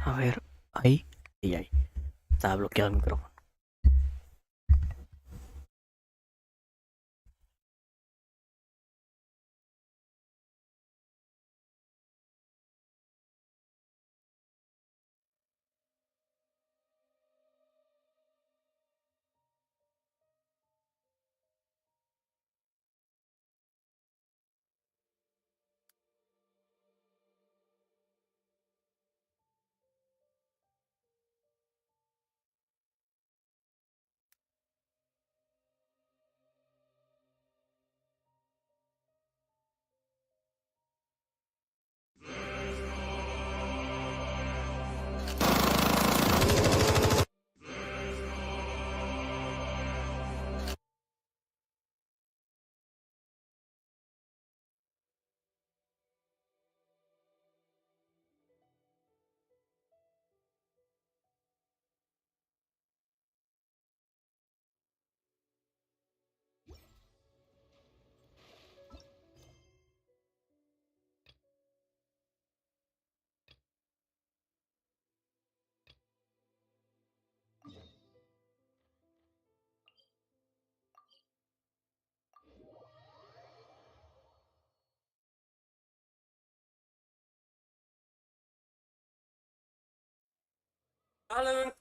A ver, ahí. Y ahí. Estaba bloqueado el micrófono. Alan.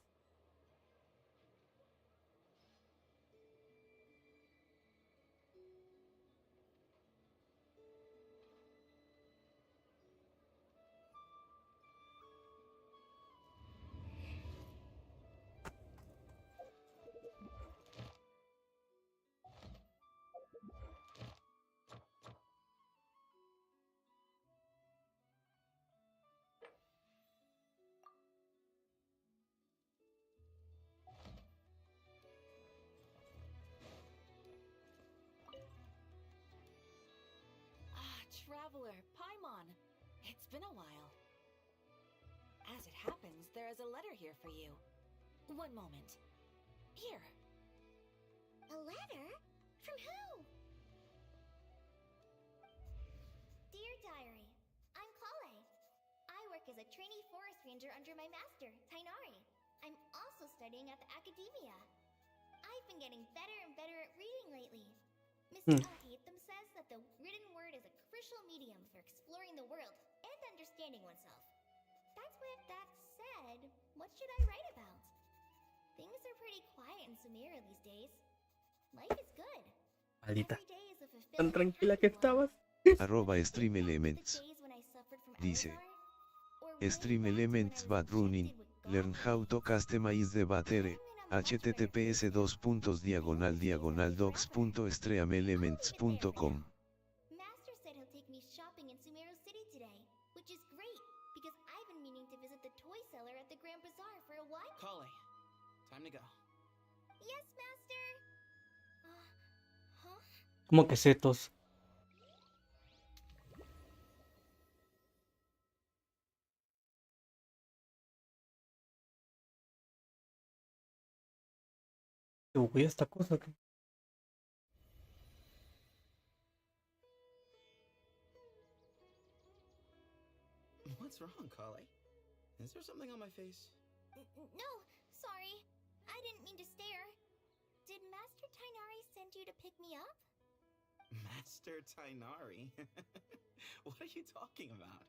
Traveler, Paimon. It's been a while. As it happens, there is a letter here for you. One moment. Here. A letter? From who? Dear Diary, I'm Kale. I work as a trainee forest ranger under my master, Tainari. I'm also studying at the academia. I've been getting better and better at reading lately. Mr. Alhaitham says that the written word is a crucial medium for exploring the world and understanding oneself. That's with that said, what should I write about? Things are pretty quiet in Sumeria these days. Life is good. Maldita. Every day is a Tan fulfilling and tranquila happy que one. estabas. Arroba Stream Elements. The days when I suffered from Dice. Elazar, or way Stream back to when I Elements was bad running. enchanted with Learn how to customize the battery. https docs.streamelements.com. Master said he'll take me shopping in Sumeru City today, which is great because I've been meaning to visit the toy seller at the Grand Bazaar for a while. Kale, time to go. Yes, Master. Huh? Como que setos. ¿Te buguea esta cosa? ¿Qué? What's wrong, Kale? Is there something on my face? No, sorry. I didn't mean to stare. Did Master Tainari send you to pick me up? Master Tainari? What are you talking about?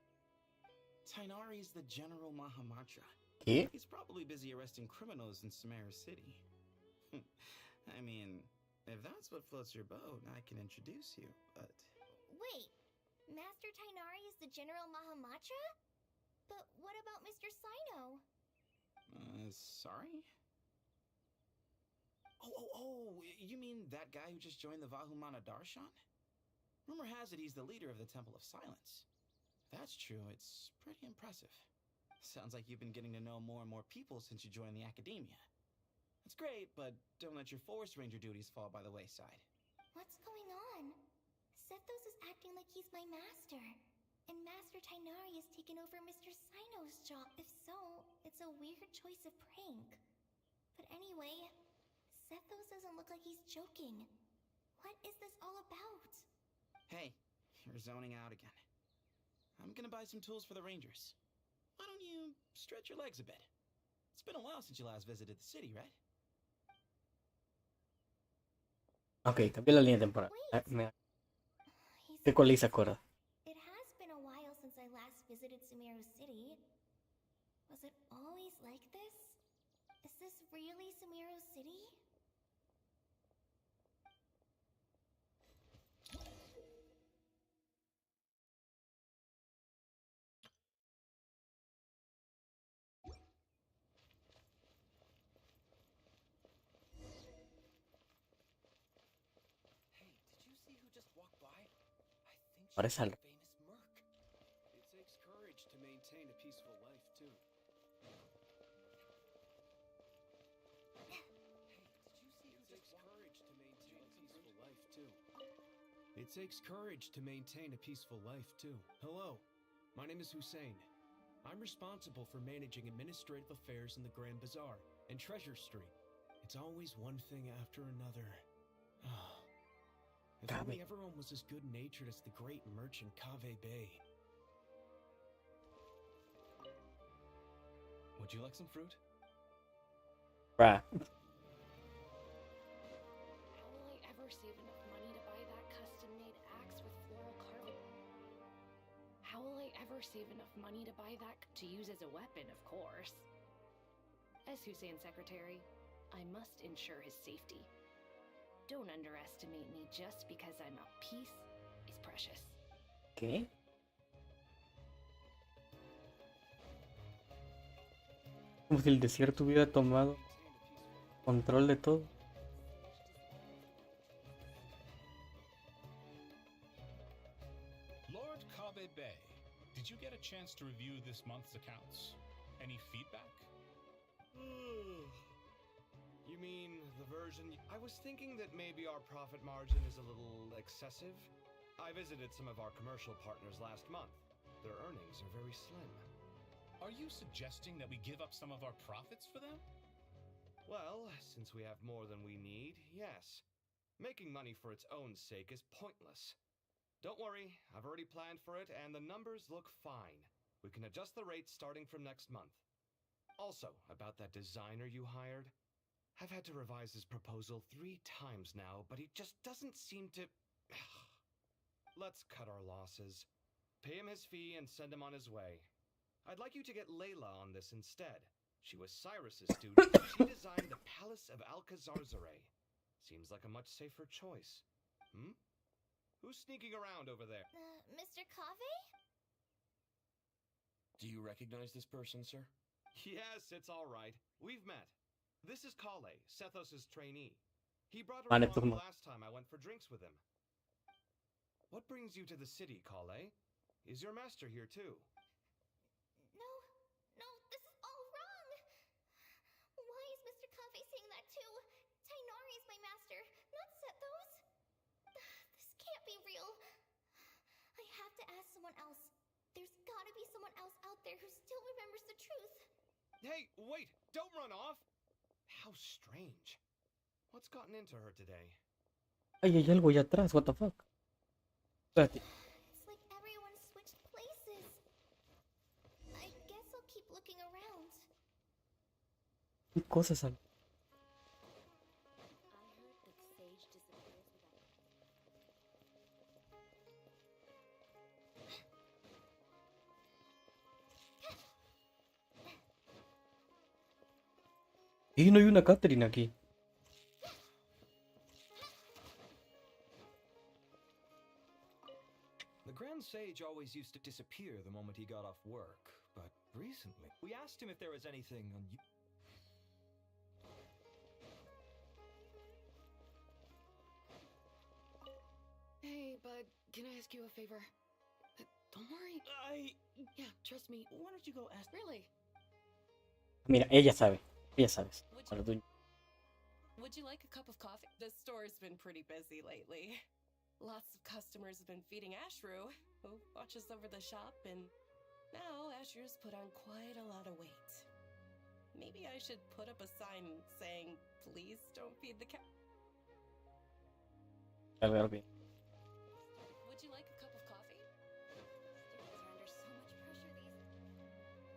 Tainari is the General Mahamatra. ¿Qué? He's probably busy arresting criminals in Sumeru City. I mean, if that's what floats your boat, I can introduce you, but... Wait, Master Tainari is the General Mahamatra? But what about Mr. Sino? Sorry? Oh, you mean that guy who just joined the Vahumana Darshan? Rumor has it he's the leader of the Temple of Silence. If that's true, it's pretty impressive. Sounds like you've been getting to know more and more people since you joined the academia. That's great, but don't let your forest ranger duties fall by the wayside. What's going on? Sethos is acting like he's my master. And Master Tainari has taken over Mr. Sino's job. If so, it's a weird choice of prank. But anyway, Sethos doesn't look like he's joking. What is this all about? Hey, you're zoning out again. I'm gonna buy some tools for the rangers. Why don't you stretch your legs a bit? It's been a while since you last visited the city, right? Ok, cambié la línea temporal. He ¿De cuál se says, acuerda? it has been a while since I last visited Sumeru City. Was it always like this? Is this really Sumeru City? Hey, did you see who just walked by? I think Parece she's al... the famous Merc. It takes courage to maintain a peaceful life, too. It takes courage to maintain a peaceful life, too. Hello, my name is Hussein. I'm responsible for managing administrative affairs in the Grand Bazaar and Treasure Street. It's always one thing after another. If only everyone was as good-natured as the great merchant Kave Bay. Would you like some fruit? Bruh. How will I ever save enough money to buy that custom-made axe with floral carving? How will I ever save enough money to buy that to use as a weapon, of course? As Hussein's secretary, I must ensure his safety. Don't underestimate me just because I'm a piece is precious. ¿Qué? Como si el desierto hubiera tomado control de todo. Lord Kabe Bay, did you get a chance to review this month's accounts? Any feedback? You mean the version... I was thinking that maybe our profit margin is a little excessive. I visited some of our commercial partners last month. Their earnings are very slim. Are you suggesting that we give up some of our profits for them? Well, since we have more than we need, yes. Making money for its own sake is pointless. Don't worry, I've already planned for it, and the numbers look fine. We can adjust the rates starting from next month. Also, about that designer you hired, I've had to revise his proposal 3 times now, but he just doesn't seem to... Let's cut our losses. Pay him his fee and send him on his way. I'd like you to get Layla on this instead. She was Cyrus's student, and she designed the Palace of Alcazarzare. Seems like a much safer choice. Who's sneaking around over there? Mr. Kave? Do you recognize this person, sir? Yes, it's all right. We've met. This is Kale, Sethos' trainee. He brought her Vale, along turno. the last time I went for drinks with him. What brings you to the city, Kale? Is your master here too? No, this is all wrong! Why is Mr. Kave saying that too? Tainari is my master, not Sethos. This can't be real. I have to ask someone else. There's gotta be someone else out there who still remembers the truth. Hey, wait! Don't run off! How strange. What's gotten into her today? Ay, hay algo allá atrás, what the fuck. Espérate. It's like everyone switched places. I guess I'll keep looking around. ¿Qué cosas al... I heard that Sage disappears without. Y no hay una Catherine aquí. The Grand Sage always used to disappear the moment he got off work, but recently... We asked him if there was anything Hey, bud, can I ask you a favor? Don't worry. Yeah, trust me. Why don't you go ask... Really? Mira, ella sabe. Ella sabe. Would Ahora you, tú- would you like a cup of coffee? The store's been pretty busy lately. Lots of customers have been feeding Ashru, who watches over the shop, and now Ashru's put on quite a lot of weight. Maybe I should put up a sign saying, please don't feed the cat. A ver, bien. Would you like a cup of coffee? Students are under so much pressure these.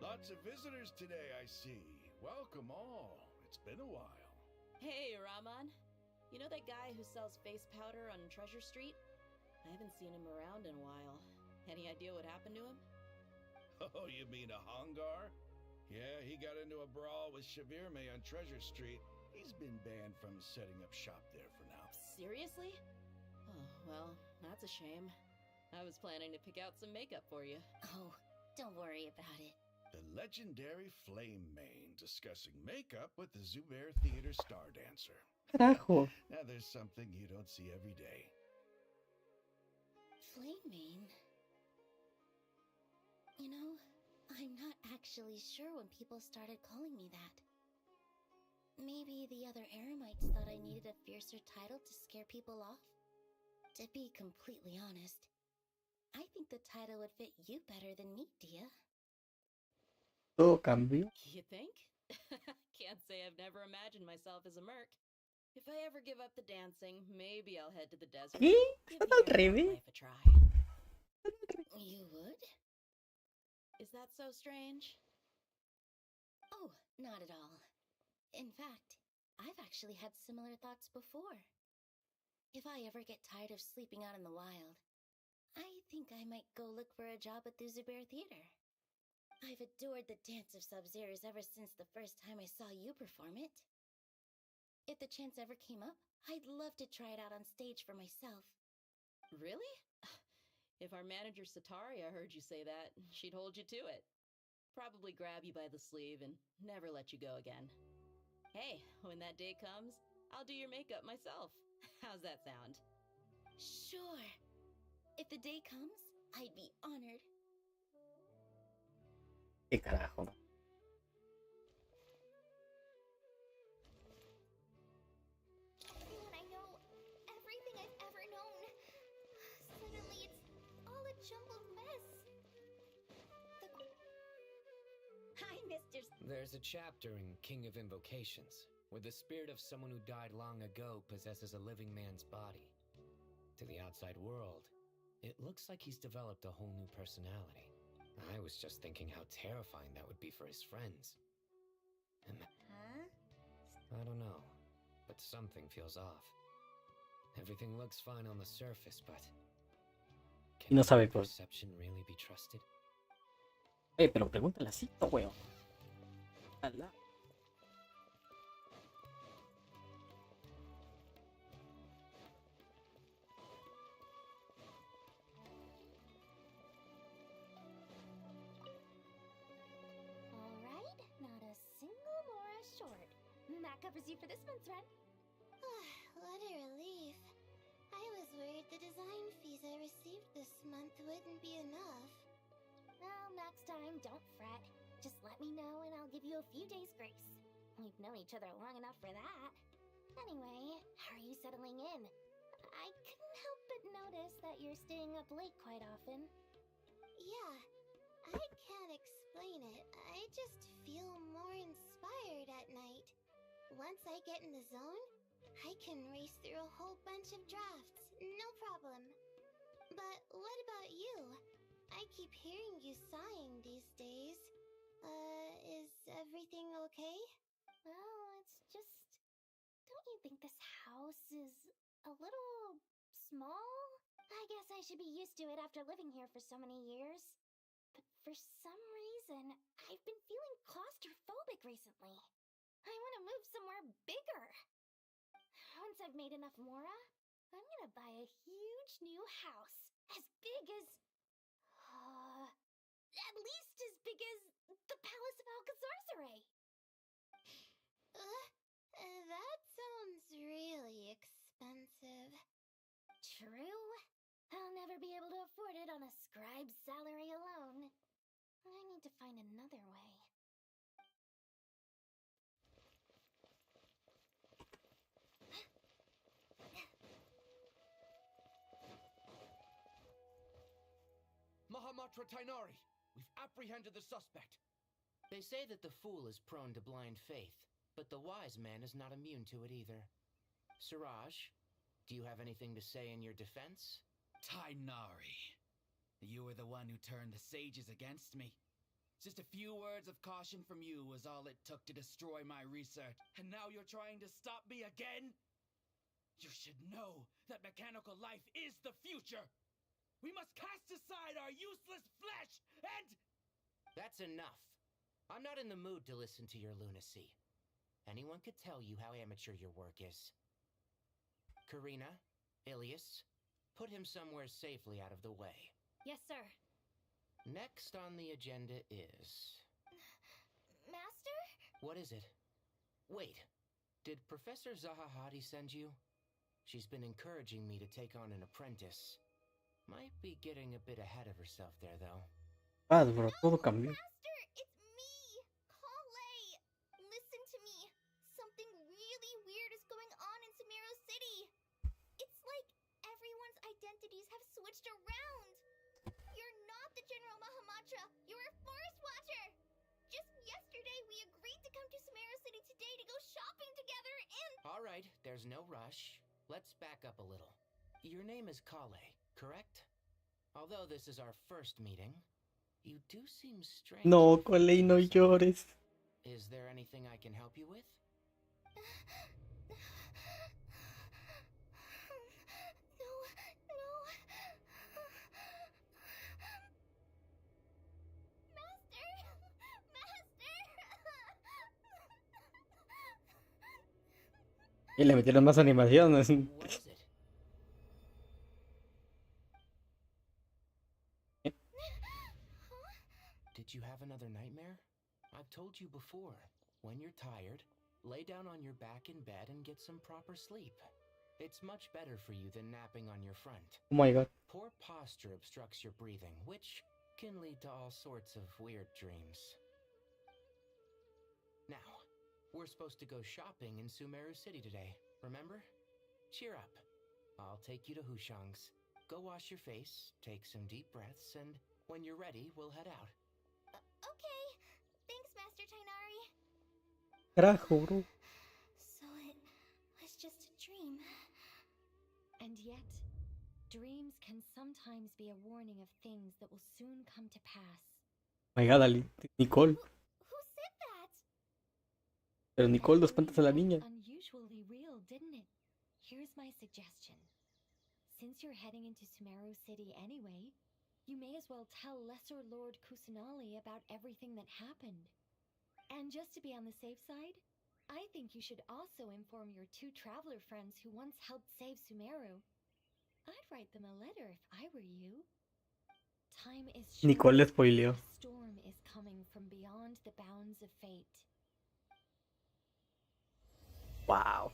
Lots of visitors today, I see. Welcome all. It's been a while. Hey, Rahman. You know that guy who sells face powder on Treasure Street? I haven't seen him around in a while. Any idea what happened to him? Oh, you mean a Hongar? Yeah, he got into a brawl with Shavirme on Treasure Street. He's been banned from setting up shop there for now. Seriously? Oh, well, that's a shame. I was planning to pick out some makeup for you. Oh, don't worry about it. The legendary Flame Mane discussing makeup with the Zubair Theater star dancer. Carajo. Now there's something you don't see every day. Flame Mane? You know, I'm not actually sure when people started calling me that. Maybe the other Eremites thought I needed a fiercer title to scare people off? To be completely honest, I think the title would fit you better than me, Dia. Todo cambió. You think? Can't say I've never imagined myself as a merc. If I ever give up the dancing, maybe I'll head to the desert. ¿Qué? Give ¿Estás the al airport revés? life a try. You would? Is that so strange? Oh, not at all. In fact, I've actually had similar thoughts before. If I ever get tired of sleeping out in the wild, I think I might go look for a job at the Zubair Theater. I've adored the dance of Sub-Zeros ever since the first time I saw you perform it. If the chance ever came up, I'd love to try it out on stage for myself. Really? If our manager Sataria heard you say that, she'd hold you to it. Probably grab you by the sleeve and never let you go again. Hey, when that day comes, I'll do your makeup myself. How's that sound? Sure. If the day comes, I'd be honored. ¿Qué carajo? When I know everything I've ever known, suddenly it's all a jumbled mess. Hi, Mr. There's a chapter in King of Invocations where the spirit of someone who died long ago possesses a living man's body. To the outside world, it looks like he's developed a whole new personality. I was just thinking how terrifying that would be for his friends. Huh? I don't know, but something feels off. Everything looks fine on the surface, but can No sabe por. perception really be trusted? Pero pregúntale así, weón. Alá. Alright, not a single Mora short. That covers you for this month's rent. What a relief. I was worried the design fees I received this month wouldn't be enough. Well, next time, don't fret. Just let me know and I'll give you a few days' grace. We've known each other long enough for that. Anyway, how are you settling in? I couldn't help but notice that you're staying up late quite often. Yeah, I can't explain it. I just feel more inspired at night. Once I get in the zone, I can race through a whole bunch of drafts, no problem. But what about you? I keep hearing you sighing these days. Is everything okay? Well, it's just... Don't you think this house is a little small? I guess I should be used to it after living here for so many years. But for some reason, I've been feeling claustrophobic recently. I want to move somewhere bigger. Once I've made enough Mora, I'm gonna buy a huge new house. As big as... at least as big as the Palace of Alcazarzaray. That sounds really expensive. True. I'll never be able to afford it on a scribe's salary alone. I need to find another way. Mahamatra Tainari, we've apprehended the suspect. They say that the fool is prone to blind faith, but the wise man is not immune to it either. Siraj, do you have anything to say in your defense? Tainari, you were the one who turned the sages against me. Just a few words of caution from you was all it took to destroy my research. And now you're trying to stop me again? You should know that mechanical life is the future. We must cast aside our useless flesh and... That's enough. I'm not in the mood to listen to your lunacy. Anyone could tell you how amateur your work is. Karina, Ilias, put him somewhere safely out of the way. Yes, sir. Next on the agenda is... Master? What is it? Wait, did Professor Zahahati send you? She's been encouraging me to take on an apprentice. Might be getting a bit ahead of herself there, though. Ah, bro, todo cambió. Master, it's me, Kale. Listen to me. Something really weird is going on in Sumeru City. It's like everyone's identities have switched around. You're not the General Mahamatra. You're a forest watcher. Just yesterday, we agreed to come to Sumeru City today to go shopping together and... All right, there's no rush. Let's back up a little. Your name is Kale, correct? Although this is our first meeting, you do seem strange. No, Coley, no llores. Is there anything I can help you with? Y le metieron más animaciones. What is it? Did you have another nightmare? I've told you before, when you're tired, lay down on your back in bed and get some proper sleep. It's much better for you than napping on your front. Oh my god. Poor posture obstructs your breathing, which can lead to all sorts of weird dreams. Now, we're supposed to go shopping in Sumeru City today, remember? Cheer up. I'll take you to Hushang's. Go wash your face, take some deep breaths, and when you're ready, we'll head out. Okay. Thanks, Master Tainari. Carajo, bro. So it was just a dream. And yet, dreams can sometimes be a warning of things that will soon come to pass. My god, Nicole. Who said that? Pero Nicole, dos pantas a la niña. Unusually real, didn't it? Here's my suggestion. Since you're heading into Sumeru City anyway, you may as well tell Lesser Lord Kusanali about everything that happened. And just to be on the safe side, I think you should also inform your two traveler friends who once helped save Sumeru. I'd write them a letter if I were you. Time is short. Nicole le spoileó. A storm is coming from beyond the bounds of fate. Wow.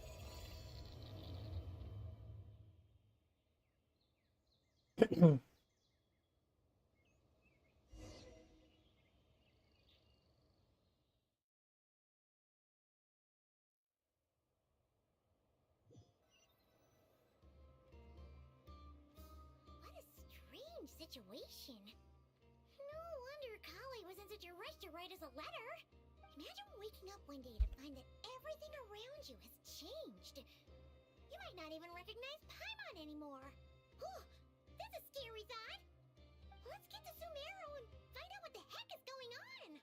Situation. No wonder Kali was in such a rush to write us a letter. Imagine waking up one day to find that everything around you has changed. You might not even recognize Paimon anymore. Oh, that's a scary thought. Let's get to Sumeru and find out what the heck is going on.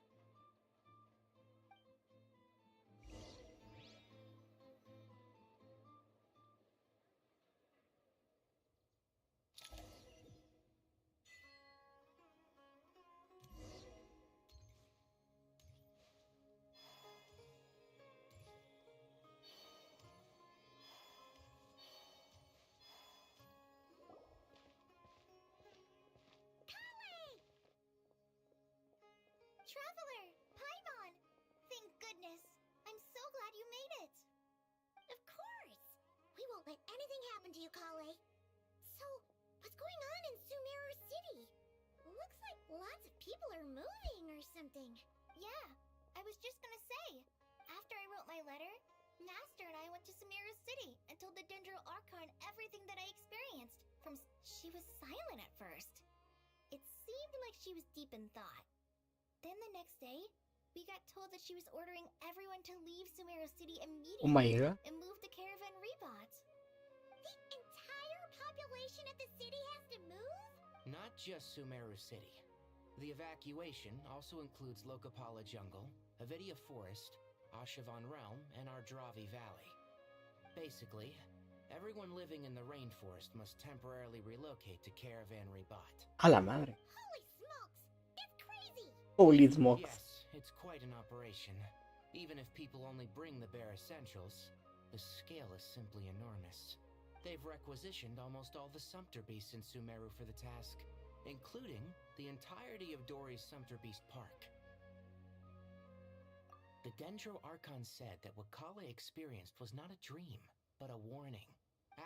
Traveler! Paimon! Thank goodness. I'm so glad you made it. Of course. We won't let anything happen to you, Kale. So, what's going on in Sumeru City? Looks like lots of people are moving or something. Yeah, I was just gonna say. After I wrote my letter, Master and I went to Sumeru City and told the Dendro Archon everything that I experienced. She was silent at first. It seemed like she was deep in thought. Then the next day, we got told that she was ordering everyone to leave Sumeru City immediately Oh my god. and move to Caravan Rebot. The entire population of the city has to move? Not just Sumeru City. The evacuation also includes Lokapala Jungle, Avidia Forest, Ashavan Realm, and Ardravi Valley. Basically, everyone living in the rainforest must temporarily relocate to Caravan Ribat. A la madre. Holy smokes! It's crazy! Holy smokes. Yes, it's quite an operation. Even if people only bring the bare essentials, the scale is simply enormous. They've requisitioned almost all the Sumpter Beasts in Sumeru for the task, including the entirety of Dori's Sumpter Beast Park. The Dendro Archon said that what Kale experienced was not a dream, but a warning.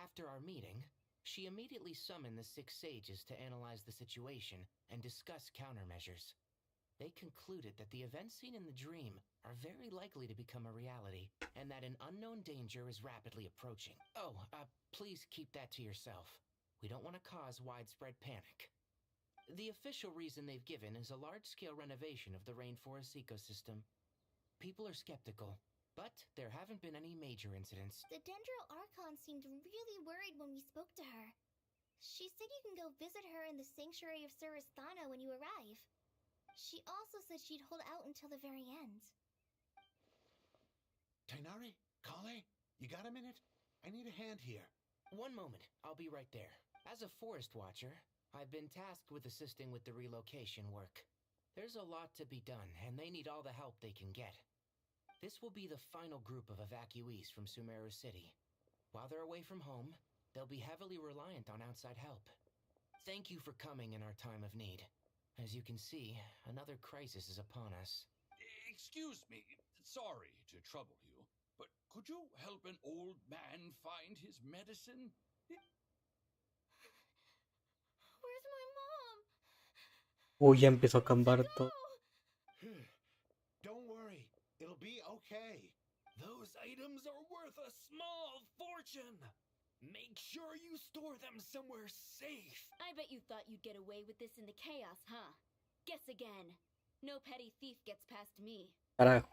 After our meeting, she immediately summoned the 6 sages to analyze the situation and discuss countermeasures. They concluded that the events seen in the dream are very likely to become a reality, and that an unknown danger is rapidly approaching. Oh, please keep that to yourself. We don't want to cause widespread panic. The official reason they've given is a large-scale renovation of the rainforest ecosystem. People are skeptical, but there haven't been any major incidents. The Dendro Archon seemed really worried when we spoke to her. She said you can go visit her in the Sanctuary of Surasthana when you arrive. She also said she'd hold out until the very end. Tainari? Kale? You got a minute? I need a hand here. One moment, I'll be right there. As a forest watcher, I've been tasked with assisting with the relocation work. There's a lot to be done, and they need all the help they can get. This will be the final group of evacuees from Sumeru City. While they're away from home, they'll be heavily reliant on outside help. Thank you for coming in our time of need. As you can see, another crisis is upon us. Excuse me, sorry to trouble you, but could you help an old man find his medicine? Where's my mom? Uy, ya empezó a cambiar todo. Don't worry, it'll be okay. Those items are worth a small fortune. Make sure you store them somewhere safe. I bet you thought you'd get away with this in the chaos, huh? Guess again. No petty thief gets past me. Carajo.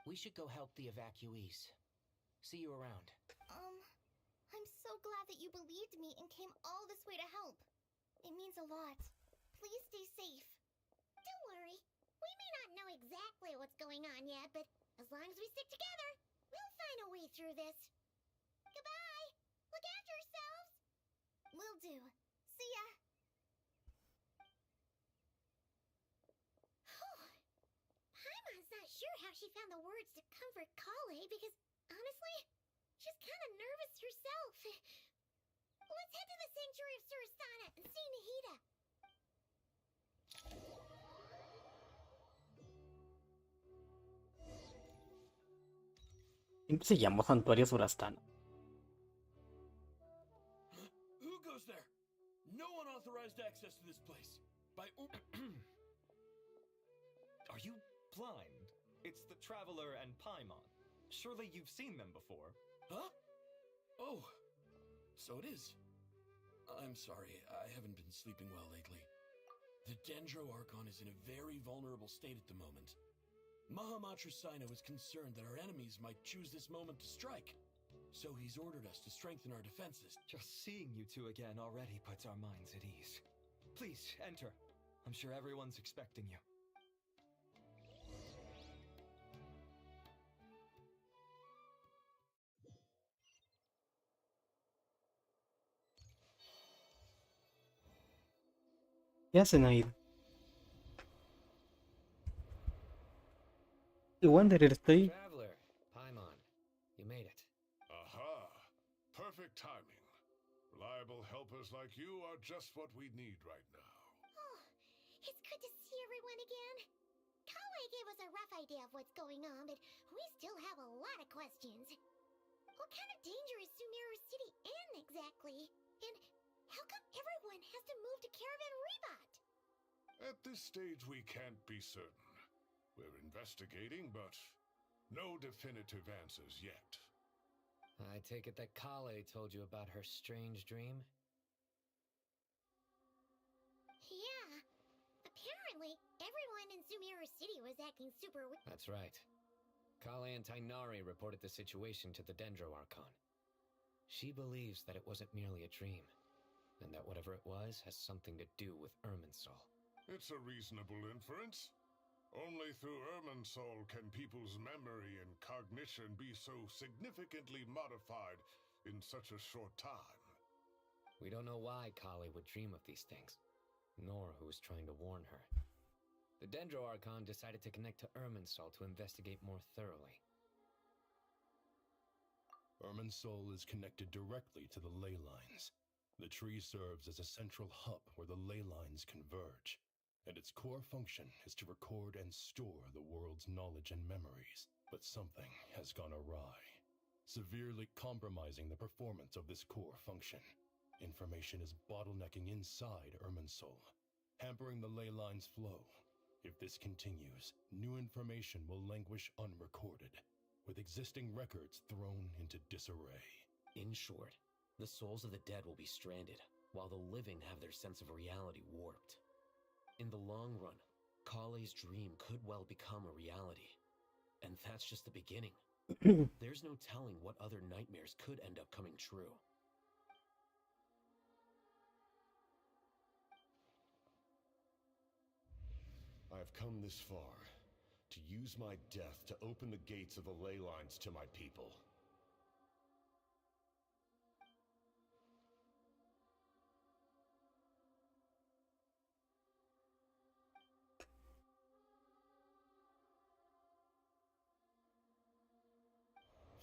We should go help the evacuees. See you around. I'm so glad that you believed me and came all this way to help. It means a lot. Please stay safe. Don't worry. We may not know exactly what's going on yet, but as long as we stick together, we'll find a way through this. Goodbye. Look after yourselves. Will do. See ya. Paimon's not sure how she found the words to comfort Kale because, honestly, she's kind of nervous herself. Let's head to the Sanctuary of Surasthana and see Nahida. Siempre se llamó Santuario Surastana. Who goes there? No unauthorized access to this place. Are you blind? It's the Traveler and Paimon. Surely you've seen them before. Huh? Oh, so it is. I'm sorry, I haven't been sleeping well lately. The Dendro Archon is in a very vulnerable state at the moment. Mahamatra Sino is concerned that our enemies might choose this moment to strike. So he's ordered us to strengthen our defenses. Just seeing you two again already puts our minds at ease. Please, enter. I'm sure everyone's expecting you. ¿Qué hacen ahí? I Wanderer, estoy... Traveler, Paimon, you made it. Aha! Perfect timing. Reliable helpers like you are just what we need right now. Oh, it's good to see everyone again. Kale gave us a rough idea of what's going on, but we still have a lot of questions. What kind of danger is Sumeru City in exactly? And how come everyone has to move to Caravan Ribat? At this stage, we can't be certain. We're investigating, but no definitive answers yet. I take it that Kale told you about her strange dream? Yeah. Apparently, everyone in Sumeru City was acting super weird. That's right. Kale and Tainari reported the situation to the Dendro Archon. She believes that it wasn't merely a dream, and that whatever it was has something to do with Irminsul. It's a reasonable inference. Only through Irminsul can people's memory and cognition be so significantly modified in such a short time. We don't know why Kale would dream of these things, nor who was trying to warn her. The Dendro Archon decided to connect to Irminsul to investigate more thoroughly. Irminsul is connected directly to the ley lines. The tree serves as a central hub where the ley lines converge, and its core function is to record and store the world's knowledge and memories. But something has gone awry, severely compromising the performance of this core function. Information is bottlenecking inside Irminsul, hampering the ley lines' flow. If this continues, new information will languish unrecorded, with existing records thrown into disarray. In short, the souls of the dead will be stranded, while the living have their sense of reality warped. In the long run, Kale's dream could well become a reality. And that's just the beginning. There's no telling what other nightmares could end up coming true. I've come this far, to use my death to open the gates of the ley lines to my people.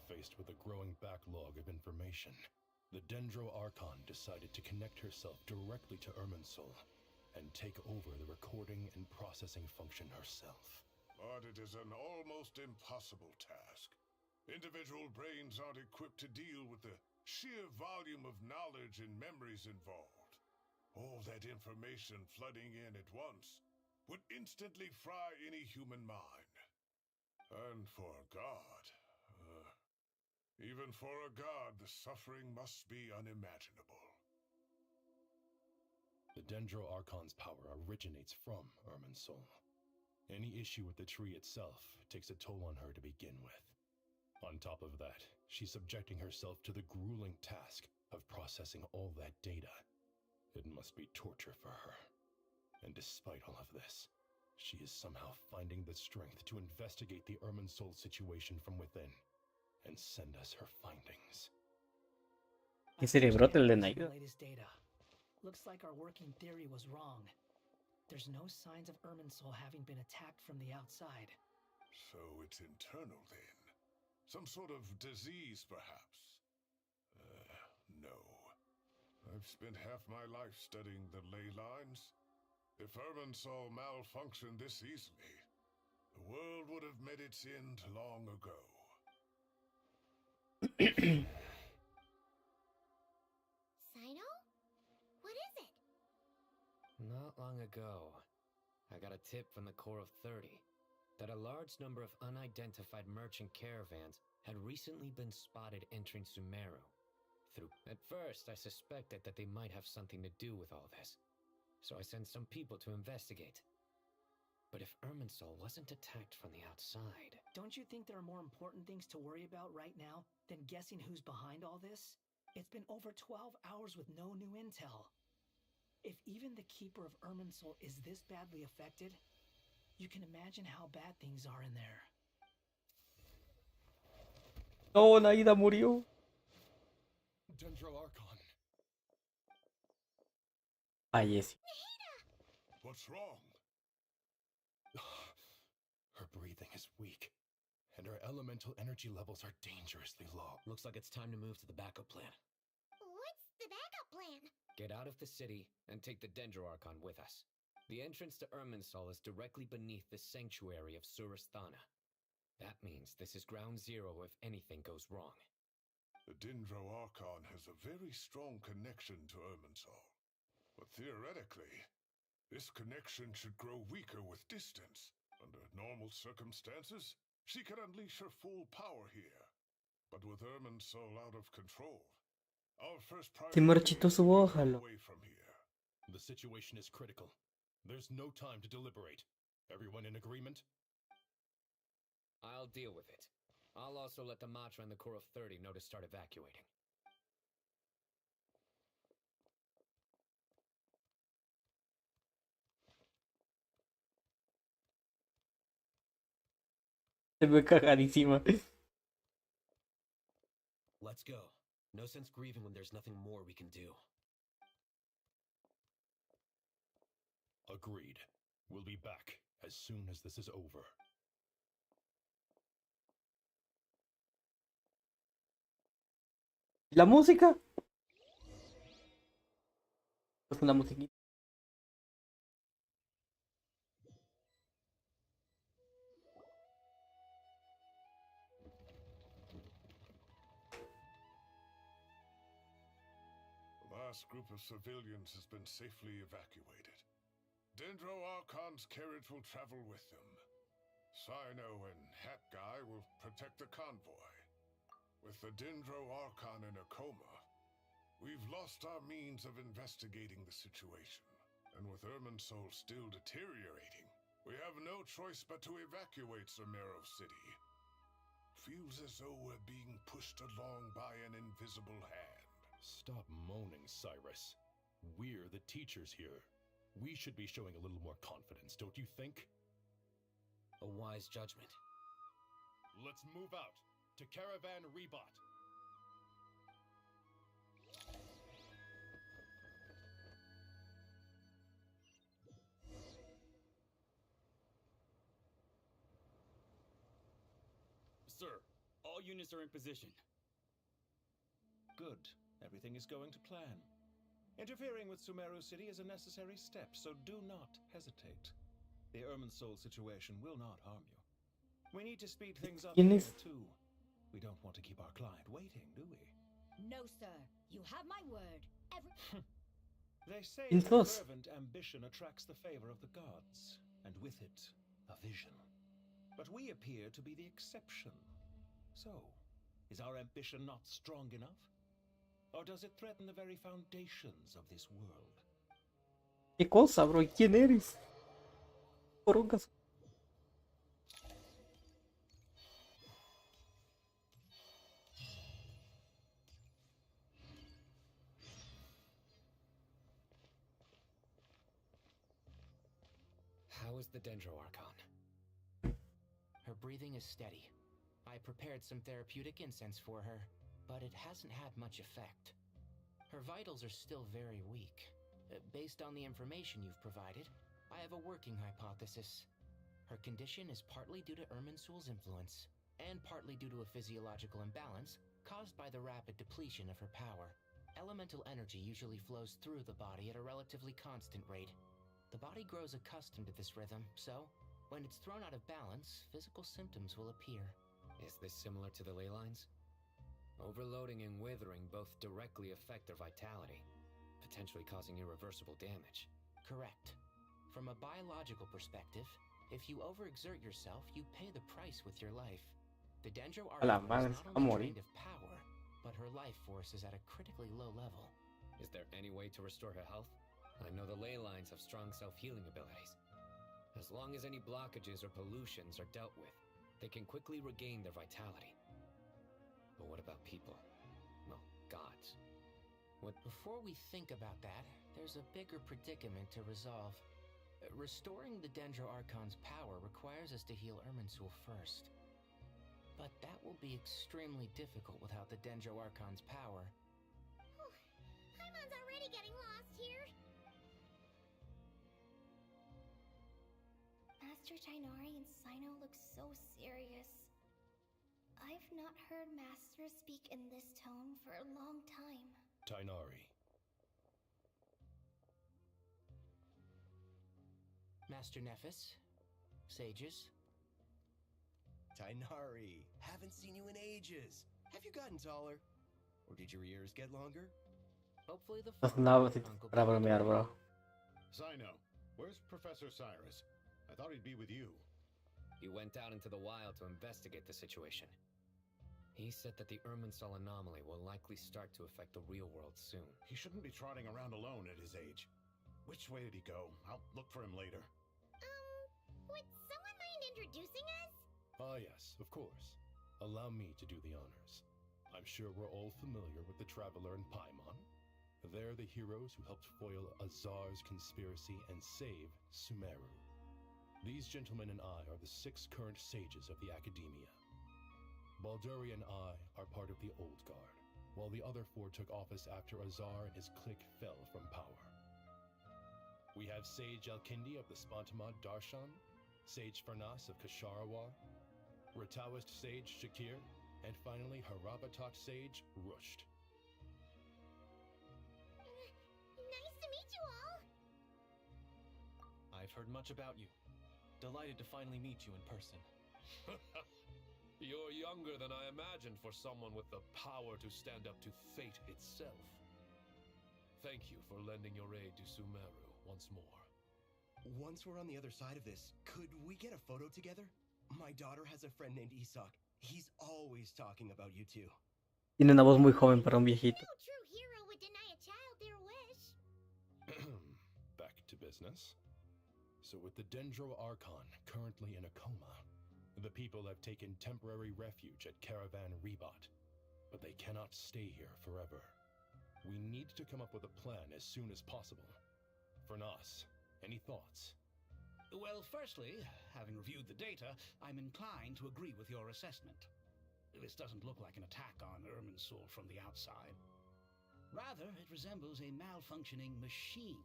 Faced with a growing backlog of information, the Dendro Archon decided to connect herself directly to Irminsul and take over the recording and processing function herself. But it is an almost impossible task. Individual brains aren't equipped to deal with the sheer volume of knowledge and memories involved. All that information flooding in at once would instantly fry any human mind. And for a god, even for a god, the suffering must be unimaginable. The Dendro Archon's power originates from Irminsul. Any issue with the tree itself takes a toll on her to begin with. On top of that, she's subjecting herself to the grueling task of processing all that data. It must be torture for her. And despite all of this, she is somehow finding the strength to investigate the Irminsul situation from within and send us her findings. ¿Qué cerebrote el de Naida? Latest data. Looks like our working theory was wrong. There's no signs of Irminsul having been attacked from the outside. So it's internal then? Some sort of disease, perhaps? No. I've spent half my life studying the ley lines. If Irminsul malfunctioned this easily, the world would have met its end long ago. Sino? What is it? Not long ago, I got a tip from the Corps of 30 that a large number of unidentified merchant caravans had recently been spotted entering Sumeru. At first, I suspected that they might have something to do with all this, so I sent some people to investigate. But if Irminsul wasn't attacked from the outside... Don't you think there are more important things to worry about right now than guessing who's behind all this? It's been over 12 hours with no new intel. If even the Keeper of Irminsul is this badly affected, you can imagine how bad things are in there. No, Naida murió. Dendro Archon. Falleció. What's wrong? Her breathing is weak, and her elemental energy levels are dangerously low. Looks like it's time to move to the backup plan. What's the backup plan? Get out of the city and take the Dendro Archon with us. The entrance to Irminsul is directly beneath the sanctuary of Surasthana. That means this is ground zero if anything goes wrong. The Dendro Archon has a very strong connection to Irminsul. But theoretically, this connection should grow weaker with distance. Under normal circumstances, she can unleash her full power here. But with Irminsul out of control, our first Se marchitó su hoja. away from here. The situation is critical. There's no time to deliberate. Everyone in agreement? I'll deal with it. I'll also let the Matra and the Core of 30 know to start evacuating. Se ve cagadísima. Let's go. No sense grieving when there's nothing more we can do. Agreed. We'll be back as soon as this is over. ¿La música? Pues una musiquita. The last group of civilians has been safely evacuated. Dendro Archon's carriage will travel with them. Sino and Hat Guy will protect the convoy. With the Dendro Archon in a coma, we've lost our means of investigating the situation. And with Irminsul still deteriorating, we have no choice but to evacuate Zamero City. Feels as though we're being pushed along by an invisible hand. Stop moaning, Cyrus. We're the teachers here. We should be showing a little more confidence, don't you think? A wise judgment. Let's move out to Caravan Rebot. Sir, all units are in position. Good. Everything is going to plan. Interfering with Sumeru City is a necessary step, so do not hesitate. The Irminsul situation will not harm you. We need to speed things up here, too. We don't want to keep our client waiting, do we? No, sir. You have my word. They say that Entonces. fervent ambition attracts the favor of the gods, and with it, a vision. But we appear to be the exception. So, is our ambition not strong enough? Or does it threaten the very foundations of this world? ¿Qué cosa, bro? ¿Y quién eres? Porongas. How is the Dendro Archon? Her breathing is steady. I prepared some therapeutic incense for her, but it hasn't had much effect. Her vitals are still very weak. Based on the information you've provided, I have a working hypothesis. Her condition is partly due to Irminsul's influence, and partly due to a physiological imbalance caused by the rapid depletion of her power. Elemental energy usually flows through the body at a relatively constant rate. The body grows accustomed to this rhythm, so when it's thrown out of balance, physical symptoms will appear. Is this similar to the ley lines? Overloading and withering both directly affect their vitality, potentially causing irreversible damage. Correct. From a biological perspective, if you overexert yourself, you pay the price with your life. The Dendro A la Archon madre, is se va a not only morir. drained of power, but her life force is at a critically low level. Is there any way to restore her health? I know the ley lines have strong self-healing abilities. As long as any blockages or pollutions are dealt with, they can quickly regain their vitality. But what about people? Well, gods. Before we think about that, there's a bigger predicament to resolve. Restoring the Dendro Archon's power requires us to heal Irminsul first. But that will be extremely difficult without the Dendro Archon's power. Paimon's already getting lost here. Master Tainari and Sino look so serious. I've not heard Master speak in this tone for a long time. Tainari. Master Nephis? Sages? Tainari, haven't seen you in ages. Have you gotten taller? Or did your ears get longer? Hopefully the Pues nada, para bromear, bro. Sino, where's Professor Cyrus? I thought he'd be with you. He went out into the wild to investigate the situation. He said that the Irminsul anomaly will likely start to affect the real world soon. He shouldn't be trotting around alone at his age. Which way did he go? I'll look for him later. Would someone mind introducing us? Ah, yes, of course. Allow me to do the honors. I'm sure we're all familiar with the Traveler and Paimon. They're the heroes who helped foil Azar's conspiracy and save Sumeru. These gentlemen and I are the 6 current sages of the Academia. Balduri and I are part of the Old Guard, while the other 4 took office after Azar and his clique fell from power. We have Sage Alkindi of the Spantamad Darshan, Sage Furnas of Kasharawar, Rataoist Sage Shakir, and finally Harabatot Sage Rusht. Nice to meet you all! I've heard much about you. Delighted to finally meet you in person. You're younger than I imagined for someone with the power to stand up to fate itself. Thank you for lending your aid to Sumeru once more. Once we're on the other side of this, could we get a photo together? My daughter has a friend named Isak. He's always talking about you two. Tiene una voz muy joven para un viejito. No true hero would deny a child their wish. Back to business. So with the Dendro Archon currently in a coma, the people have taken temporary refuge at Caravan Rebot, but they cannot stay here forever. We need to come up with a plan as soon as possible. Furnas, any thoughts? Well, firstly, having reviewed the data, I'm inclined to agree with your assessment. This doesn't look like an attack on Irminsul from the outside. Rather, it resembles a malfunctioning machine.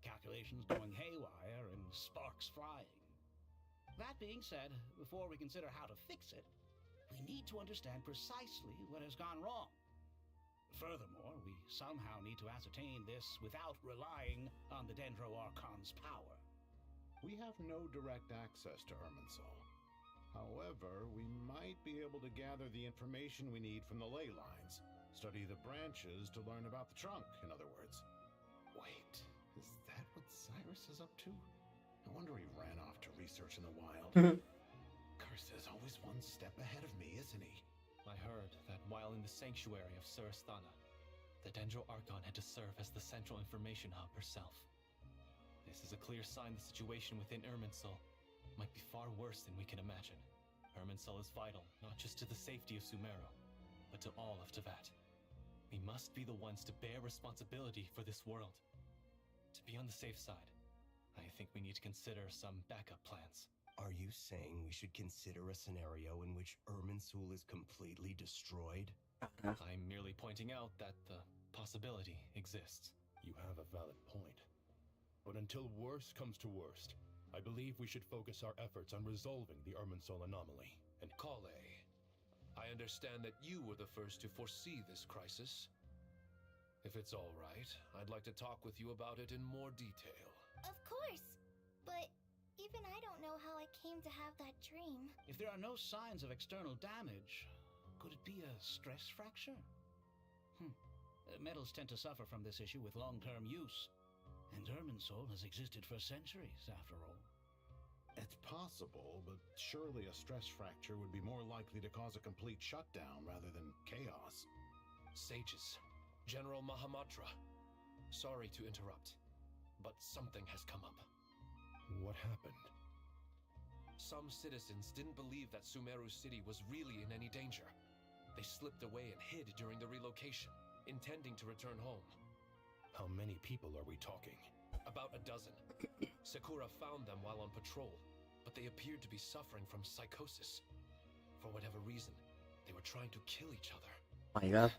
Calculations going haywire and sparks flying. That being said, before we consider how to fix it, we need to understand precisely what has gone wrong. Furthermore, we somehow need to ascertain this without relying on the Dendro Archon's power. We have no direct access to Irminsul. However, we might be able to gather the information we need from the ley lines. Study the branches to learn about the trunk, in other words. Wait, is that what Cyrus is up to? No wonder he ran off to research in the wild. Curse is always one step ahead of me, isn't he? I heard that while in the sanctuary of Surasthana, the Dendro Archon had to serve as the central information hub herself. This is a clear sign the situation within Irminsul might be far worse than we can imagine. Irminsul is vital, not just to the safety of Sumeru, but to all of Teyvat. We must be the ones to bear responsibility for this world. To be on the safe side, I think we need to consider some backup plans. Are you saying we should consider a scenario in which Irminsul is completely destroyed? I'm merely pointing out that the possibility exists. You have a valid point. But until worst comes to worst, I believe we should focus our efforts on resolving the Irminsul anomaly. And Kale, I understand that you were the first to foresee this crisis. If it's all right, I'd like to talk with you about it in more detail. Of course, but even I don't know how I came to have that dream. If there are no signs of external damage, could it be a stress fracture? Metals tend to suffer from this issue with long-term use. And Irminsul has existed for centuries, after all. It's possible, but surely a stress fracture would be more likely to cause a complete shutdown rather than chaos. Sages, General Mahamatra, sorry to interrupt, but something has come up. What happened? Some citizens didn't believe that Sumeru City was really in any danger. They slipped away and hid during the relocation, intending to return home. How many people are we talking? About a dozen. Sakura found them while on patrol, but they appeared to be suffering from psychosis. For whatever reason, they were trying to kill each other. My God.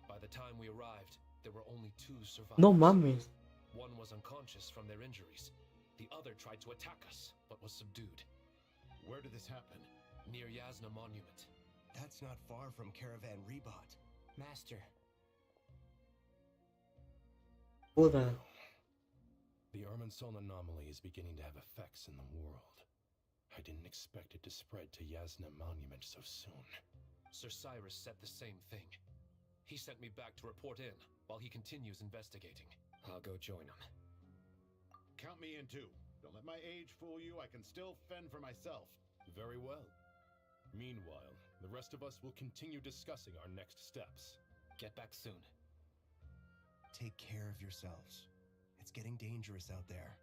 By the time we arrived, there were only 2 survivors. No mames. One was unconscious from their injuries. The other tried to attack us, but was subdued. Where did this happen? Near Yasna Monument. That's not far from Caravan Rebot. Master. Buddha. The Irminsul anomaly is beginning to have effects in the world. I didn't expect it to spread to Yasna Monument so soon. Sir Cyrus said the same thing. He sent me back to report in, while he continues investigating. I'll go join him. Count me in too. Don't let my age fool you, I can still fend for myself. Very well. Meanwhile, the rest of us will continue discussing our next steps. Get back soon. Take care of yourselves. It's getting dangerous out there.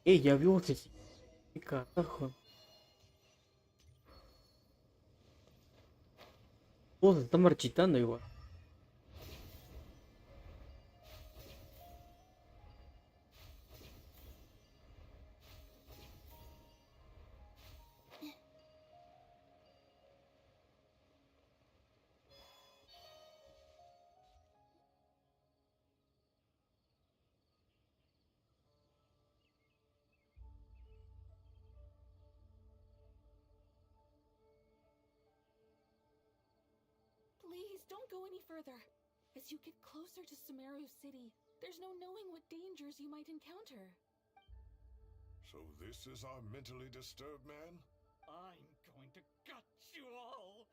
Ya vio vocecita. ¿Qué carajo? Se está marchitando igual. Please, don't go any further. As you get closer to Sumeru City, there's no knowing what dangers you might encounter. So this is our mentally disturbed man? I'm going to gut you all!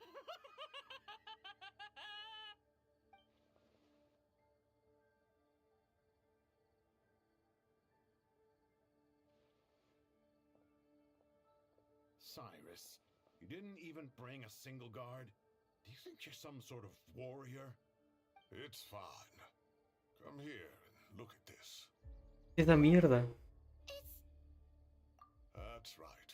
Cyrus, you didn't even bring a single guard? Do you think you're some sort of warrior? It's fine. Come here and look at this. Esa mierda. That's right.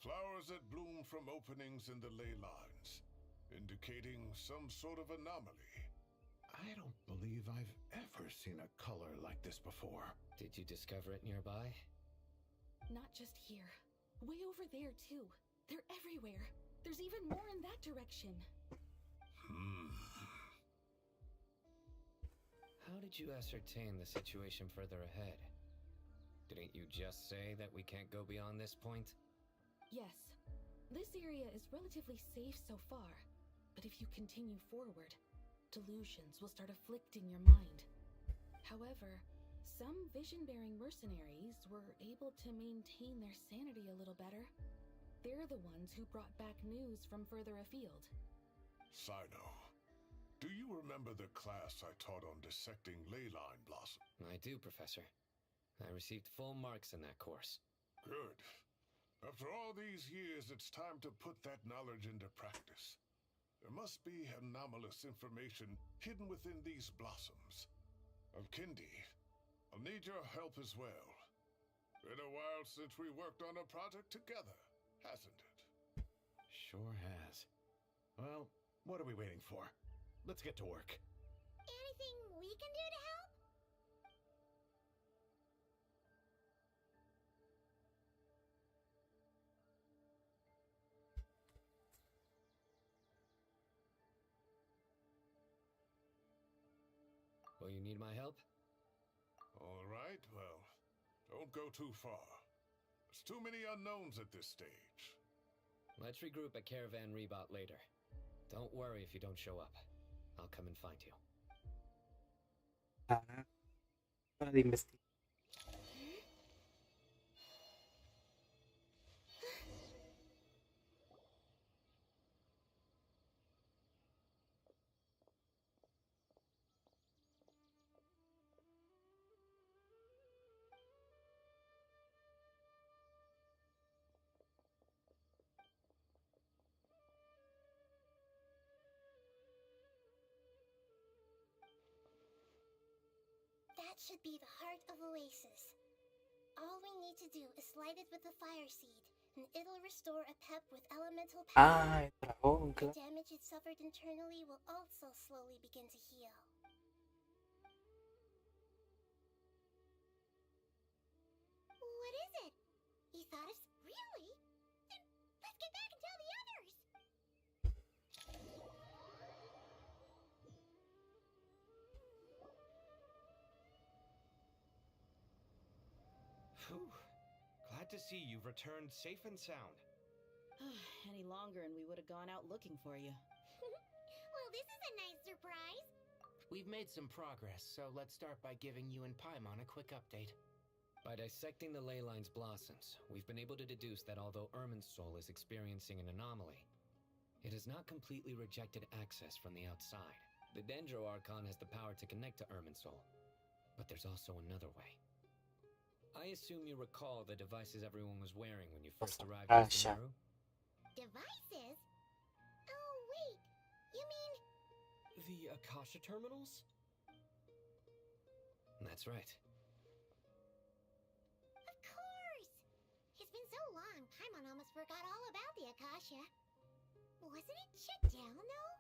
Flowers that bloom from openings in the ley lines, indicating some sort of anomaly. I don't believe I've ever seen a color like this before. Did you discover it nearby? Not just here. Way over there, too. They're everywhere. There's even more in that direction. How did you ascertain the situation further ahead? Didn't you just say that we can't go beyond this point? Yes. This area is relatively safe so far. But if you continue forward, delusions will start afflicting your mind. However, some vision-bearing mercenaries were able to maintain their sanity a little better. They're the ones who brought back news from further afield. Sino, do you remember the class I taught on dissecting ley line blossom? I do, Professor. I received full marks in that course. Good. After all these years, it's time to put that knowledge into practice. There must be anomalous information hidden within these blossoms. Alkindi, I'll need your help as well. Been a while since we worked on a project together, hasn't it? Sure has. Well, what are we waiting for? Let's get to work. Anything we can do to help? Will you need my help? All right, well, don't go too far. There's too many unknowns at this stage. Let's regroup at Caravan Rebot later. Don't worry if you don't show up. I'll come and find you. Para de investigar. That should be the heart of Oasis. All we need to do is light it with the fire seed, and it'll restore a pep with elemental power. El dragón, The claro. damage it suffered internally will also slowly begin to heal. What is it? You thought us really? Then let's get back and tell the others! Phew. Glad to see you've returned safe and sound. Any longer and we would have gone out looking for you. Well, this is a nice surprise. We've made some progress, so let's start by giving you and Paimon a quick update. By dissecting the ley line's blossoms, we've been able to deduce that although Irminsul is experiencing an anomaly, it has not completely rejected access from the outside. The Dendro Archon has the power to connect to Irminsul, but there's also another way. I assume you recall the devices everyone was wearing when you first arrived in Sumeru? Devices? Oh, wait. You mean... The Akasha terminals? That's right. Of course! Paimon almost forgot all about the Akasha. Wasn't it shut down, though?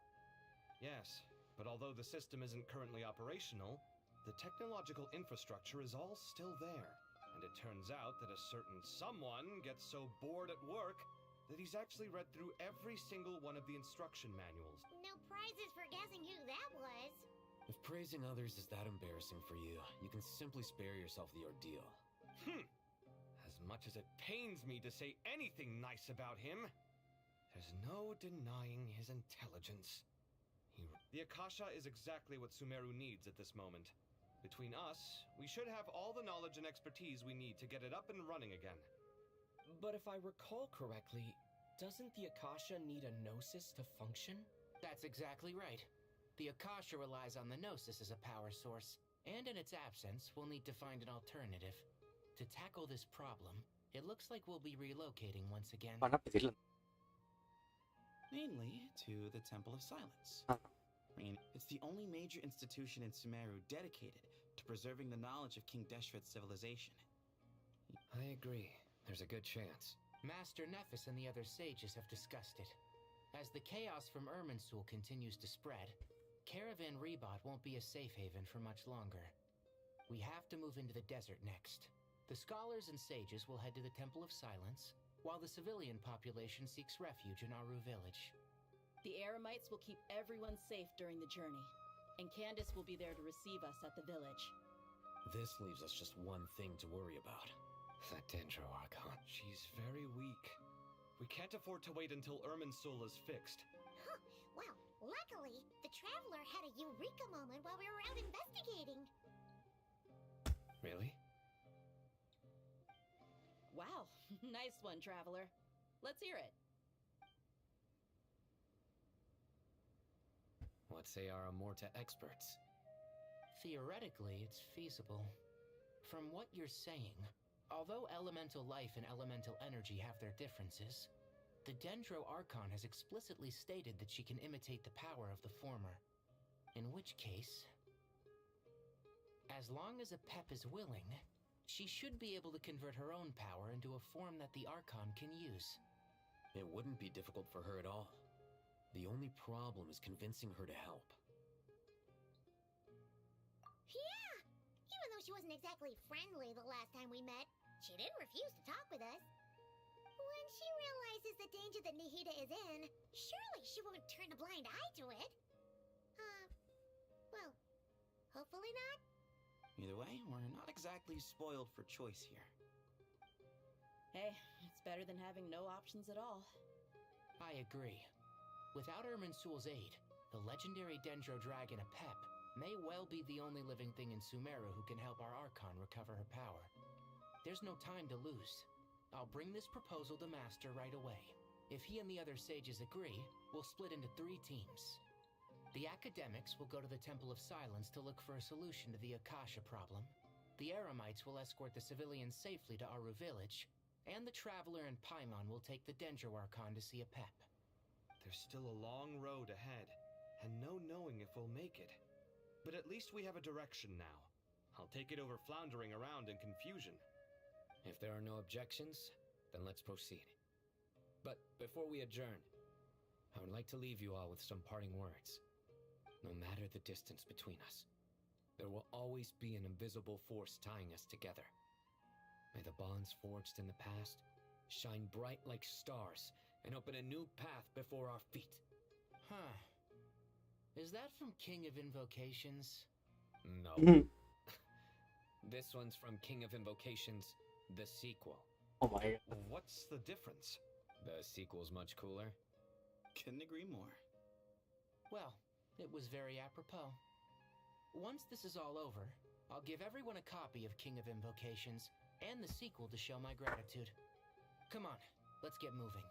Yes, but although the system isn't currently operational, the technological infrastructure is all still there. And it turns out that a certain someone gets so bored at work that he's actually read through every single one of the instruction manuals. No prizes for guessing who that was. If praising others is that embarrassing for you, you can simply spare yourself the ordeal. As much as it pains me to say anything nice about him, there's no denying his intelligence. The Akasha is exactly what Sumeru needs at this moment. Between us, we should have all the knowledge and expertise we need to get it up and running again. But if I recall correctly, doesn't the Akasha need a gnosis to function? That's exactly right. The Akasha relies on the gnosis as a power source, and in its absence, we'll need to find an alternative. To tackle this problem, it looks like we'll be relocating once again. Mainly to the Temple of Silence. I mean, it's the only major institution in Sumeru dedicated to preserving the knowledge of King Deshret's civilization. I agree. There's a good chance. Master Nephis and the other sages have discussed it. As the chaos from Irminsul continues to spread, Caravan Rebot won't be a safe haven for much longer. We have to move into the desert next. The scholars and sages will head to the Temple of Silence, while the civilian population seeks refuge in Aru Village. The Eremites will keep everyone safe during the journey, and Candace will be there to receive us at the village. This leaves us just one thing to worry about. That Dendro Archon. She's very weak. We can't afford to wait until Irminsul is fixed. Huh. Well, luckily, the Traveler had a eureka moment while we were out investigating. Really? Wow, nice one, Traveler. Let's hear it. What say our Amorta experts? Theoretically, it's feasible. From what you're saying, although elemental life and elemental energy have their differences, the Dendro Archon has explicitly stated that she can imitate the power of the former. In which case, as long as a Pep is willing, she should be able to convert her own power into a form that the Archon can use. It wouldn't be difficult for her at all. The only problem is convincing her to help. Yeah! Even though she wasn't exactly friendly the last time we met, she didn't refuse to talk with us. When she realizes the danger that Nihida is in, surely she won't turn a blind eye to it. Well, hopefully not. Either way, we're not exactly spoiled for choice here. Hey, it's better than having no options at all. I agree. Without Irminsul's aid, the legendary Dendro Dragon Apep may well be the only living thing in Sumeru who can help our Archon recover her power. There's no time to lose. I'll bring this proposal to Master right away. If he and the other sages agree, we'll split into 3 teams. The academics will go to the Temple of Silence to look for a solution to the Akasha problem. The Eremites will escort the civilians safely to Aru Village, and the Traveler and Paimon will take the Dendro Archon to see Apep. There's still a long road ahead, and no knowing if we'll make it. But at least we have a direction now. I'll take it over floundering around in confusion. If there are no objections, then let's proceed. But before we adjourn, I would like to leave you all with some parting words. No matter the distance between us, there will always be an invisible force tying us together. May the bonds forged in the past shine bright like stars and open a new path before our feet. Huh. Is that from King of Invocations? No. This one's from King of Invocations, the sequel. Oh my god. What's the difference? The sequel's much cooler. Couldn't agree more. Well, it was very apropos. Once this is all over, I'll give everyone a copy of King of Invocations and the sequel to show my gratitude. Come on, let's get moving.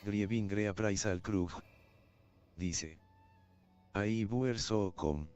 Grievingre Appraisal Krug. Dice. Ahí buer so com.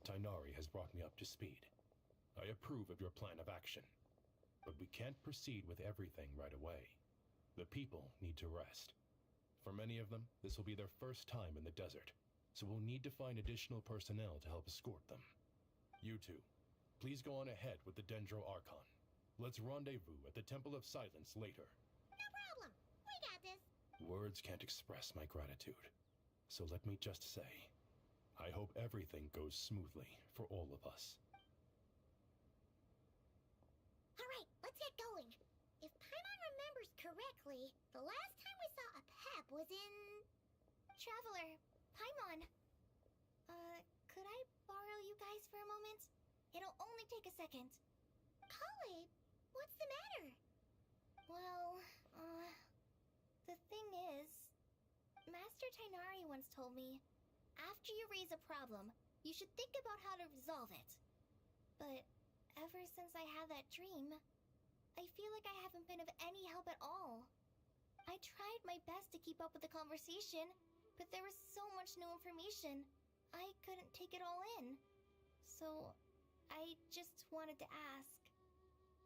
Tainari has brought me up to speed. I approve of your plan of action. But we can't proceed with everything right away. The people need to rest. For many of them, this will be their first time in the desert, so we'll need to find additional personnel to help escort them. You two, please go on ahead with the Dendro Archon. Let's rendezvous at the Temple of Silence later. No problem. We got this. Words can't express my gratitude. So let me just say, I hope everything goes smoothly for all of us. Alright, let's get going. If Paimon remembers correctly, the last time we saw a Pep was in... Traveler, Paimon. Could I borrow you guys for a moment? It'll only take a second. Kale, what's the matter? Well, the thing is, Master Tainari once told me, after you raise a problem, you should think about how to resolve it. But ever since I had that dream, I feel like I haven't been of any help at all. I tried my best to keep up with the conversation, but there was so much new information, I couldn't take it all in. So, I just wanted to ask,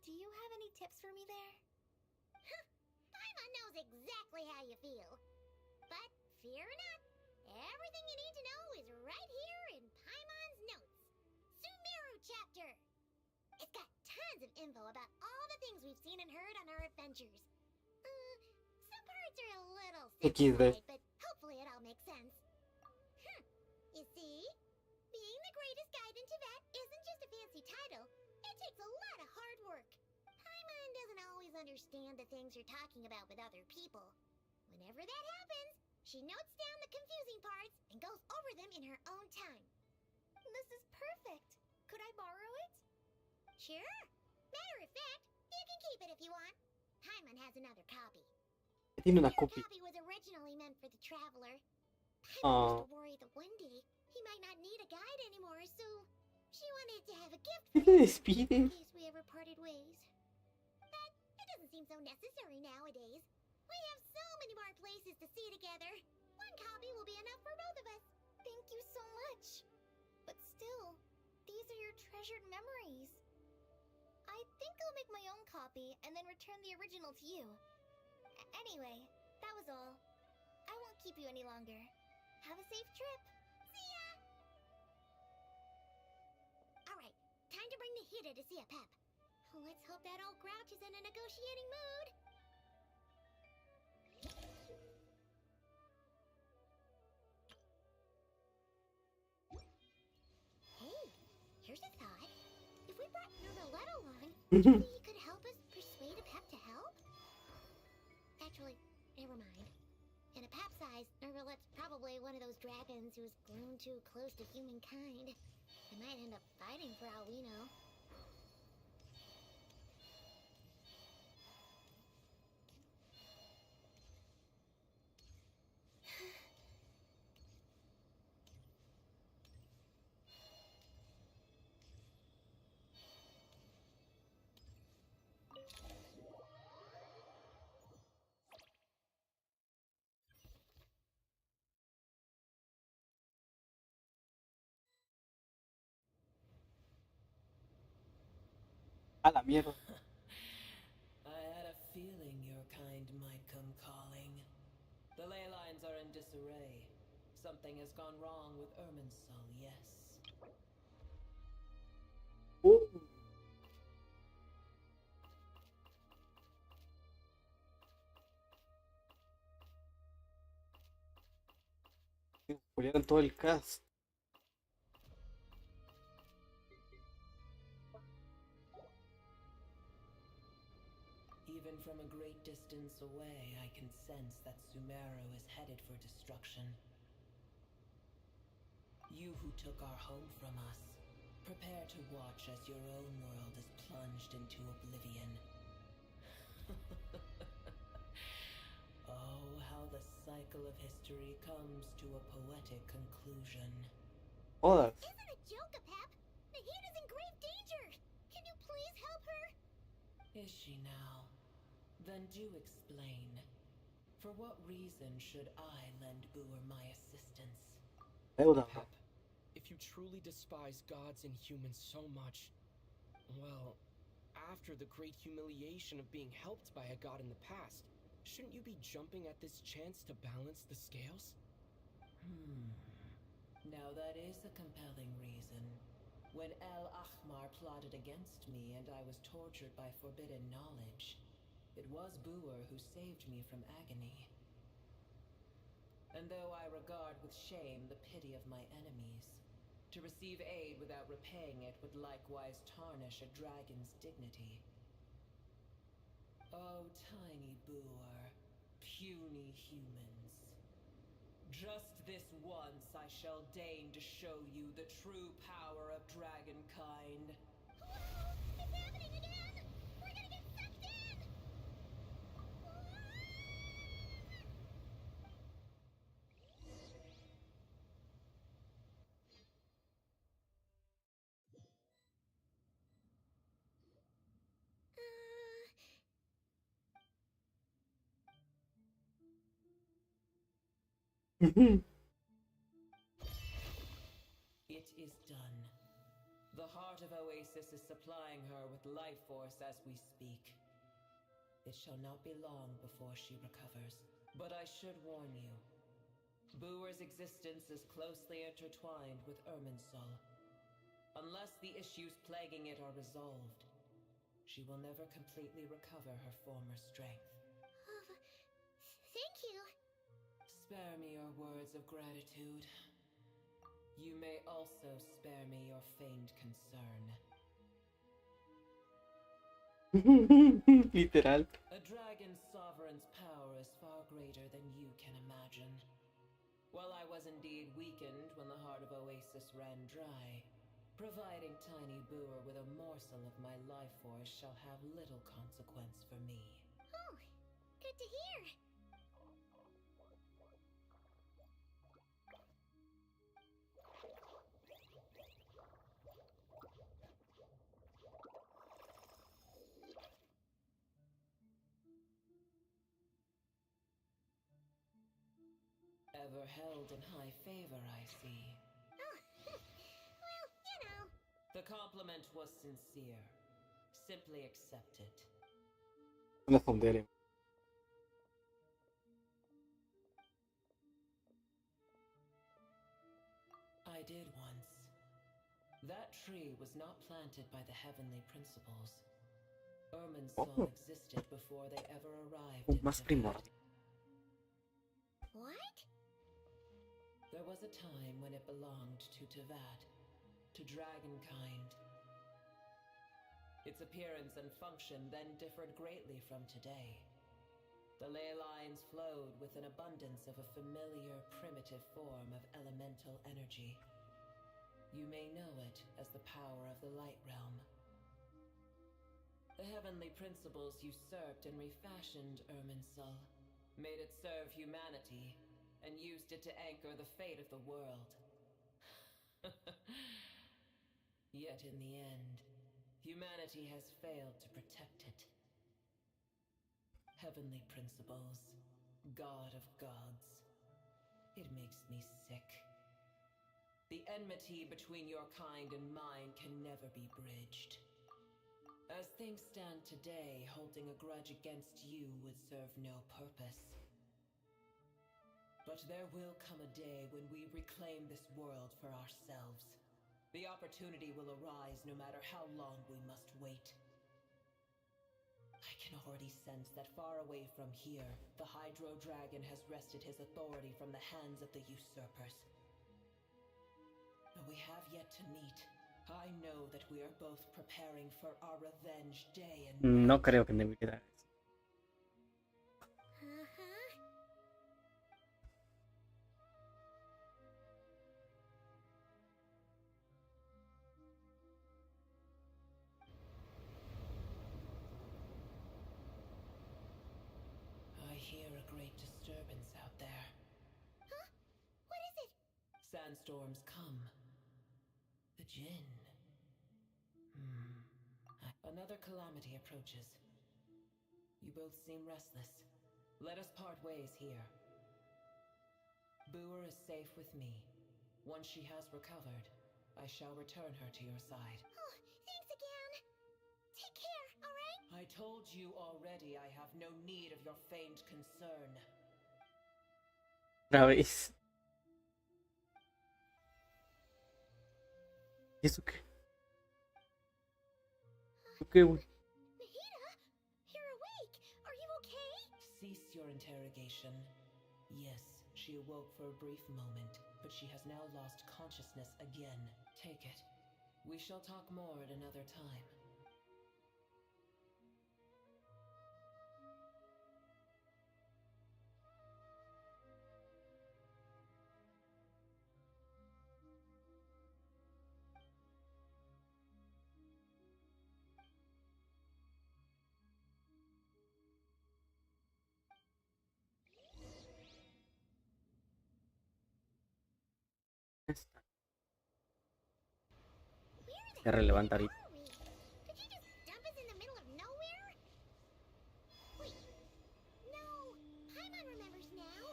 do you have any tips for me there? Paimon knows exactly how you feel. But fear not, everything you need to know is right here in Paimon's notes. Sumeru chapter! It's got tons of info about all the things we've seen and heard on our adventures. Some parts are a little simplified, but hopefully it all makes sense. You see? Being the greatest guide in Tibet isn't just a fancy title. It takes a lot of hard work. Paimon doesn't always understand the things you're talking about with other people. Whenever that happens, she notes down the confusing parts and goes over them in her own time. This is perfect. Could I borrow it? Sure. Matter of fact, you can keep it if you want. Paimon has another copy. Tiene una Your copia. copy was originally meant for the traveler. Paimon used to worry that one day he might not need a guide anymore, so she wanted to have a gift for him in case we ever parted ways. But it doesn't seem so necessary nowadays. We have so many more places to see together. One copy will be enough for both of us. Thank you so much. But still, these are your treasured memories. I think I'll make my own copy and then return the original to you. Anyway, that was all. I won't keep you any longer. Have a safe trip. See ya! Alright, time to bring the Hida to see a Pep. Let's hope that old grouch is in a negotiating mood. Hey, here's a thought. If we brought Nueva along, do you think he could help us persuade a Pep to help? Actually, never mind. In a Pep size, Nervalet's probably one of those dragons who's grown too close to humankind. They might end up fighting for all we know. A la mierda. I had a feeling your kind might come calling. The ley lines are in disarray. Something has gone wrong with Irminsul, yes. Murieron todo el cast. Even from a great distance away, I can sense that Sumeru is headed for destruction. You who took our home from us, prepare to watch as your own world is plunged into oblivion. Oh, how the cycle of history comes to a poetic conclusion. Jodas. Isn't a joke a Pep? Nahida's in grave danger! Can you please help her? Is she now? Then do explain. For what reason should I lend Boer my assistance? Deuda. Pep, if you truly despise gods and humans so much, well, after the great humiliation of being helped by a god in the past, shouldn't you be jumping at this chance to balance the scales? Now that is a compelling reason. When El Ahmar plotted against me and I was tortured by forbidden knowledge, it was Buer who saved me from agony. And though I regard with shame the pity of my enemies, to receive aid without repaying it would likewise tarnish a dragon's dignity. Oh, tiny Buer, puny humans. Just this once I shall deign to show you the true power of dragonkind. Whoa! It's happening again! We're gonna get sucked in! It is done. The heart of Oasis is supplying her with life force as we speak. It shall not be long before she recovers. But I should warn you. Buer's existence is closely intertwined with Irminsul. Unless the issues plaguing it are resolved, she will never completely recover her former strength. Thank you. Spare me your words of gratitude. You may also spare me your feigned concern. Literal. A dragon's sovereign's power is far greater than you can imagine. While I was indeed weakened when the heart of Oasis ran dry, providing tiny Buer with a morsel of my life force shall have little consequence for me. Oh, good to hear. Ever held in high favor, I see. Oh, well, you know. The compliment was sincere. Simply accept it. Una sondere. I did once. That tree was not planted by the heavenly principles. Irminsul existed before they ever arrived in Más Tibet. primordial. What? There was a time when it belonged to Teyvat, to dragonkind. Its appearance and function then differed greatly from today. The ley lines flowed with an abundance of a familiar, primitive form of elemental energy. You may know it as the power of the Light Realm. The heavenly principles usurped and refashioned Irminsul, made it serve humanity, and used it to anchor the fate of the world. Yet in the end, humanity has failed to protect it. Heavenly principles, God of gods. It makes me sick. The enmity between your kind and mine can never be bridged. As things stand today, holding a grudge against you would serve no purpose. But there will come a day when we reclaim this world for ourselves. The opportunity will arise no matter how long we must wait. I can already sense that far away from here, the Hydro Dragon has wrested his authority from the hands of the usurpers. Though we have yet to meet, I know that we are both preparing for our revenge day and night. No creo que me quedara eso. I hear a great disturbance out there. Huh? What is it? Sandstorms come. The Jinn. Another calamity approaches. You both seem restless. Let us part ways here. Buer is safe with me. Once she has recovered, I shall return her to your side. Oh, thanks again. Take care, alright? I told you already I have no need of your feigned concern. Otra vez. ¿Y eso qué? ¿Qué, güey? Mahita, you're awake. Are you okay? Cease your interrogation. Yes, she awoke for a brief moment, but she has now lost consciousness again. Take it. We shall talk more at another time. Se relevanta ahorita. Did you just dump us in the middle of nowhere? Wait. No. Paimon remembers now.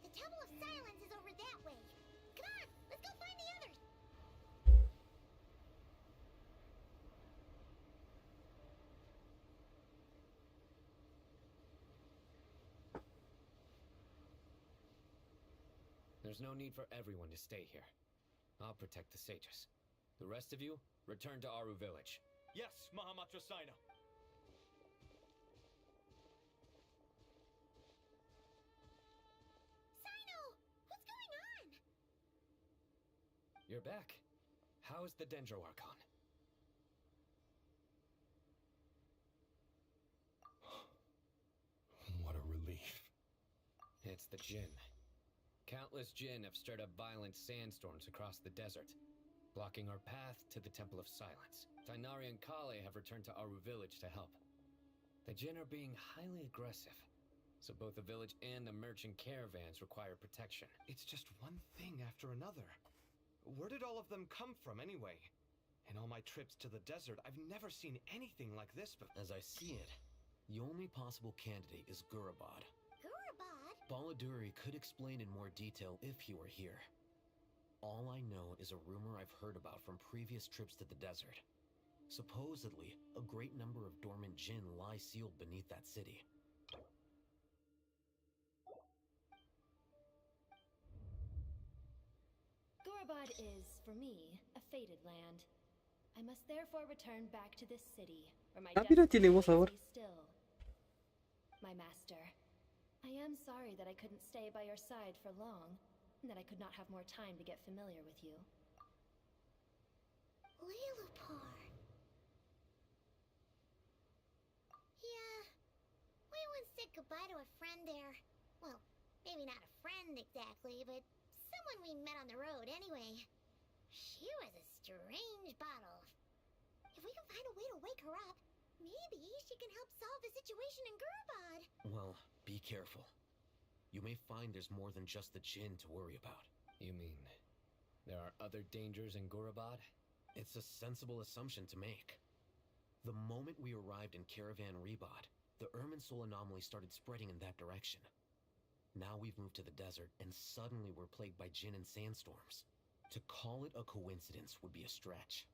The Temple of Silence is over that way. Come on, let's go find the others. There's no need for everyone to stay here. I'll protect the sages. The rest of you, return to Aru village. Yes, Mahamatra Sino. Sino! What's going on? You're back. How is the Dendro Archon? What a relief. It's the Jinn. Countless Jinn have stirred up violent sandstorms across the desert, blocking our path to the Temple of Silence. Tainari and Kale have returned to Aru village to help. The Jinn are being highly aggressive, so both the village and the merchant caravans require protection. It's just one thing after another. Where did all of them come from anyway? In all my trips to the desert, I've never seen anything like this before. As I see it, the only possible candidate is Gurabad. Gurabad? Baladuri could explain in more detail if he were here. All I know is a rumor I've heard about from previous trips to the desert. Supposedly, a great number of dormant Jinn lie sealed beneath that city. Gurabad is, for me, a fated land. I must therefore return back to this city, where my mira, destiny tiene voz ahora. awaits me still. My master, I am sorry that I couldn't stay by your side for long, and that I could not have more time to get familiar with you. Lilupar. Yeah, we once said goodbye to a friend there. Well, maybe not a friend exactly, but someone we met on the road anyway. She was a strange bottle. If we can find a way to wake her up, maybe she can help solve the situation in Gurabad. Well, be careful. You may find there's more than just the Jinn to worry about. You mean there are other dangers in Gurabad? It's a sensible assumption to make. The moment we arrived in Caravan Rebod, the Irminsul anomaly started spreading in that direction. Now we've moved to the desert, and suddenly we're plagued by Jinn and sandstorms. To call it a coincidence would be a stretch.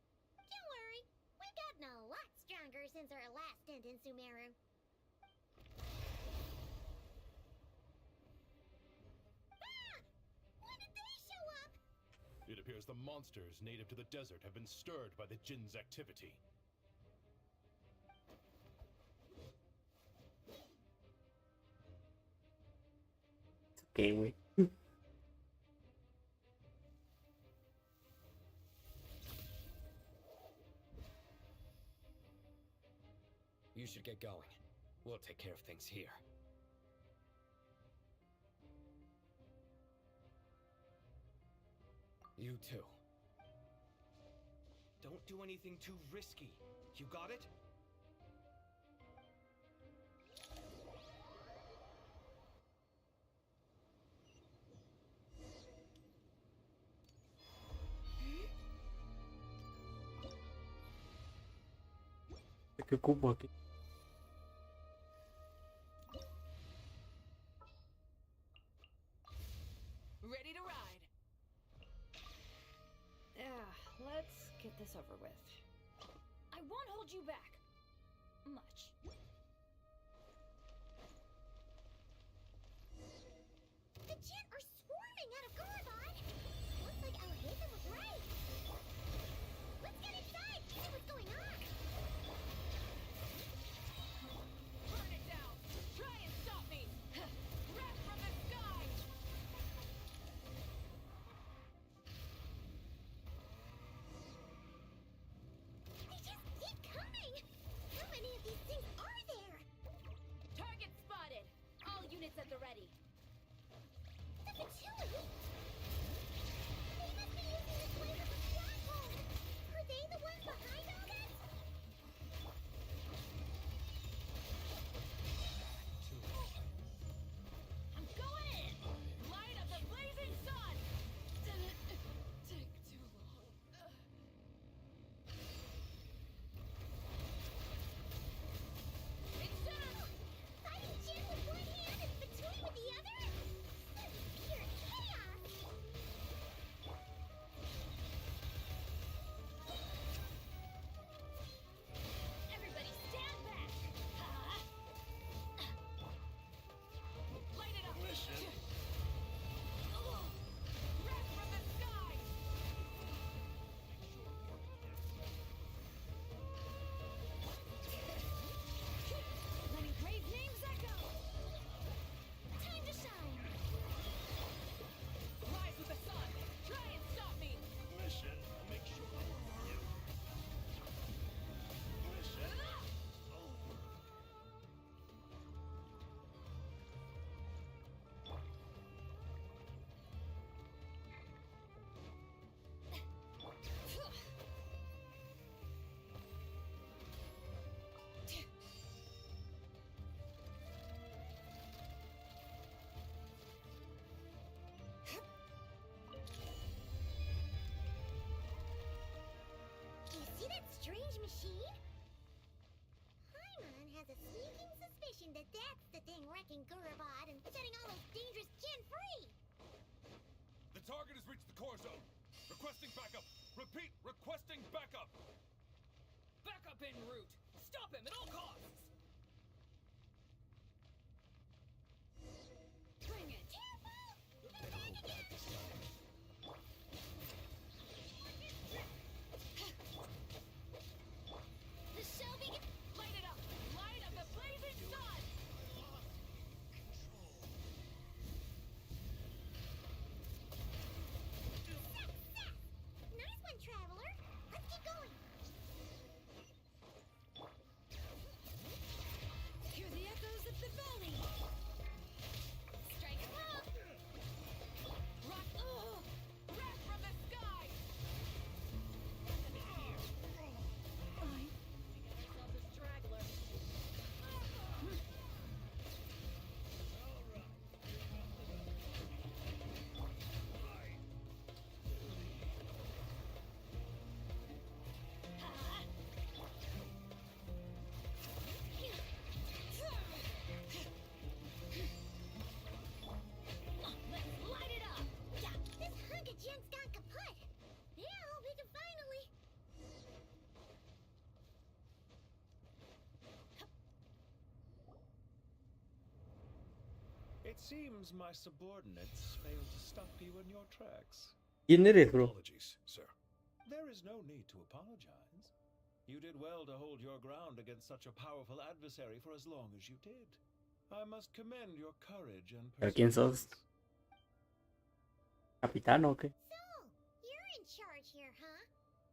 Don't worry, we've gotten a lot stronger since our last stint in Sumeru. Ah! When did they show up? It appears the monsters native to the desert have been stirred by the Jinn's activity. Okay, güey. You should get going. We'll take care of things here. You too. Don't do anything too risky. You got it? ¿Qué ocupo aquí? Ready to ride. Let's get this over with. I won't hold you back. Much. The Jinn are swarming out of Gurabad! Looks like Alhazen was right. Let's get inside, see what's going on. Burn it down! Try and stop me! Wrath from the sky! They just keep coming! How many of these things are there? Target spotted! All units at the ready. The Fatui! They must be using this place as a stronghold! Are they the ones behind all this? I'm going in! Light up the blazing sun! Didn't take too long. Incendiary! Fighting Jinn with one hand and Fatui with the other? This is pure chaos! Everybody stand back! Light it up! Wrath from the sky! Letting brave names echo! Time to shine! Rise with the sun! Try and stop me! Listen, I'll make sure I warn you. Listen. You see that strange machine? Paimon has a sneaking suspicion that that's the thing wrecking Gurabad and setting all those dangerous Jinn free! The target has reached the core zone. Requesting backup. Repeat, requesting backup. Backup en route! Stop him at all costs! Bring it! The shell beacon... Light it up! Light up the blazing sun! Success! Nice one, Traveler! Let's keep going! Hear the echoes of the valley! Strike 'em up! Rock! Wrath from the sky! Fine. Ourselves a straggler. Let's light it up! Yeah, this hunk of Jinn's gone kaput! Now we can finally... It seems my subordinates failed to stop you in your tracks. ¿Quién eres, bro? Apologies, sir. There is no need to apologize. You did well to hold your ground against such a powerful adversary for as long as you did. I must commend your courage and ¿Pero quién sos? perseverance. ¿Capitán o qué? So, you're in charge here, huh?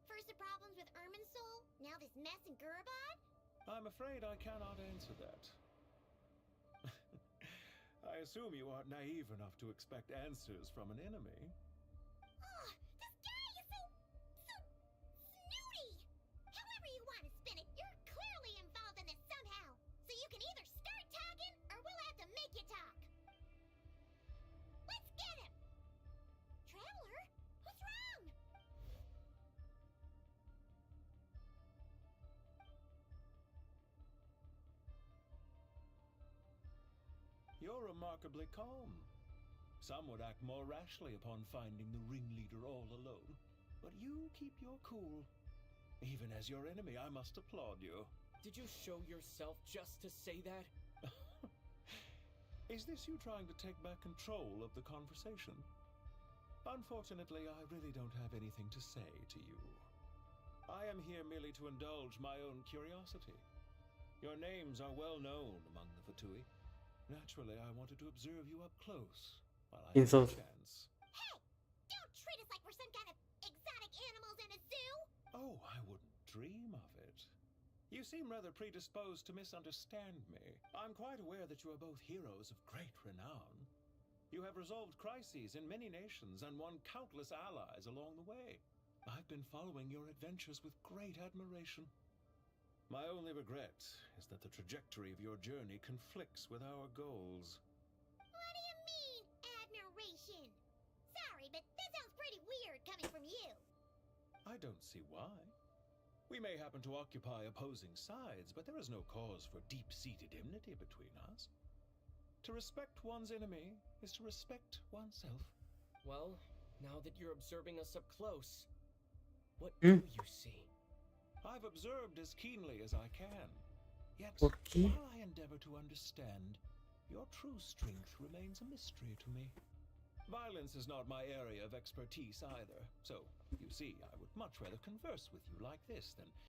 First the problems with Irminsul, now this mess in Gurabad? I'm afraid I cannot answer that. I assume you aren't naive enough to expect answers from an enemy. Oh, this guy is so snooty! However you want to spin it, you're clearly involved in this somehow. So you can either start talking, or we'll have to make you talk. Let's get him! Traveler, what's wrong? You're remarkably calm. Some would act more rashly upon finding the ringleader all alone. But you keep your cool. Even as your enemy, I must applaud you. Did you show yourself just to say that? Is this you trying to take back control of the conversation? Unfortunately, I really don't have anything to say to you. I am here merely to indulge my own curiosity. Your names are well known among the Fatui. Naturally, I wanted to observe you up close while I had a chance. Hey! Don't treat us like we're some kind of exotic animals in a zoo! Oh, I wouldn't dream of it. You seem rather predisposed to misunderstand me. I'm quite aware that you are both heroes of great renown. You have resolved crises in many nations and won countless allies along the way. I've been following your adventures with great admiration. My only regret is that the trajectory of your journey conflicts with our goals. What do you mean, admiration? Sorry, but that sounds pretty weird coming from you. I don't see why. We may happen to occupy opposing sides, but there is no cause for deep-seated enmity between us. To respect one's enemy is to respect oneself. Well, now that you're observing us up close, what do you see? I've observed as keenly as I can. Yet, ¿Por qué? while I endeavor to understand, your true strength remains a mystery to me. Violence is not my area of expertise either, so, you see, I would much rather converse with you like this than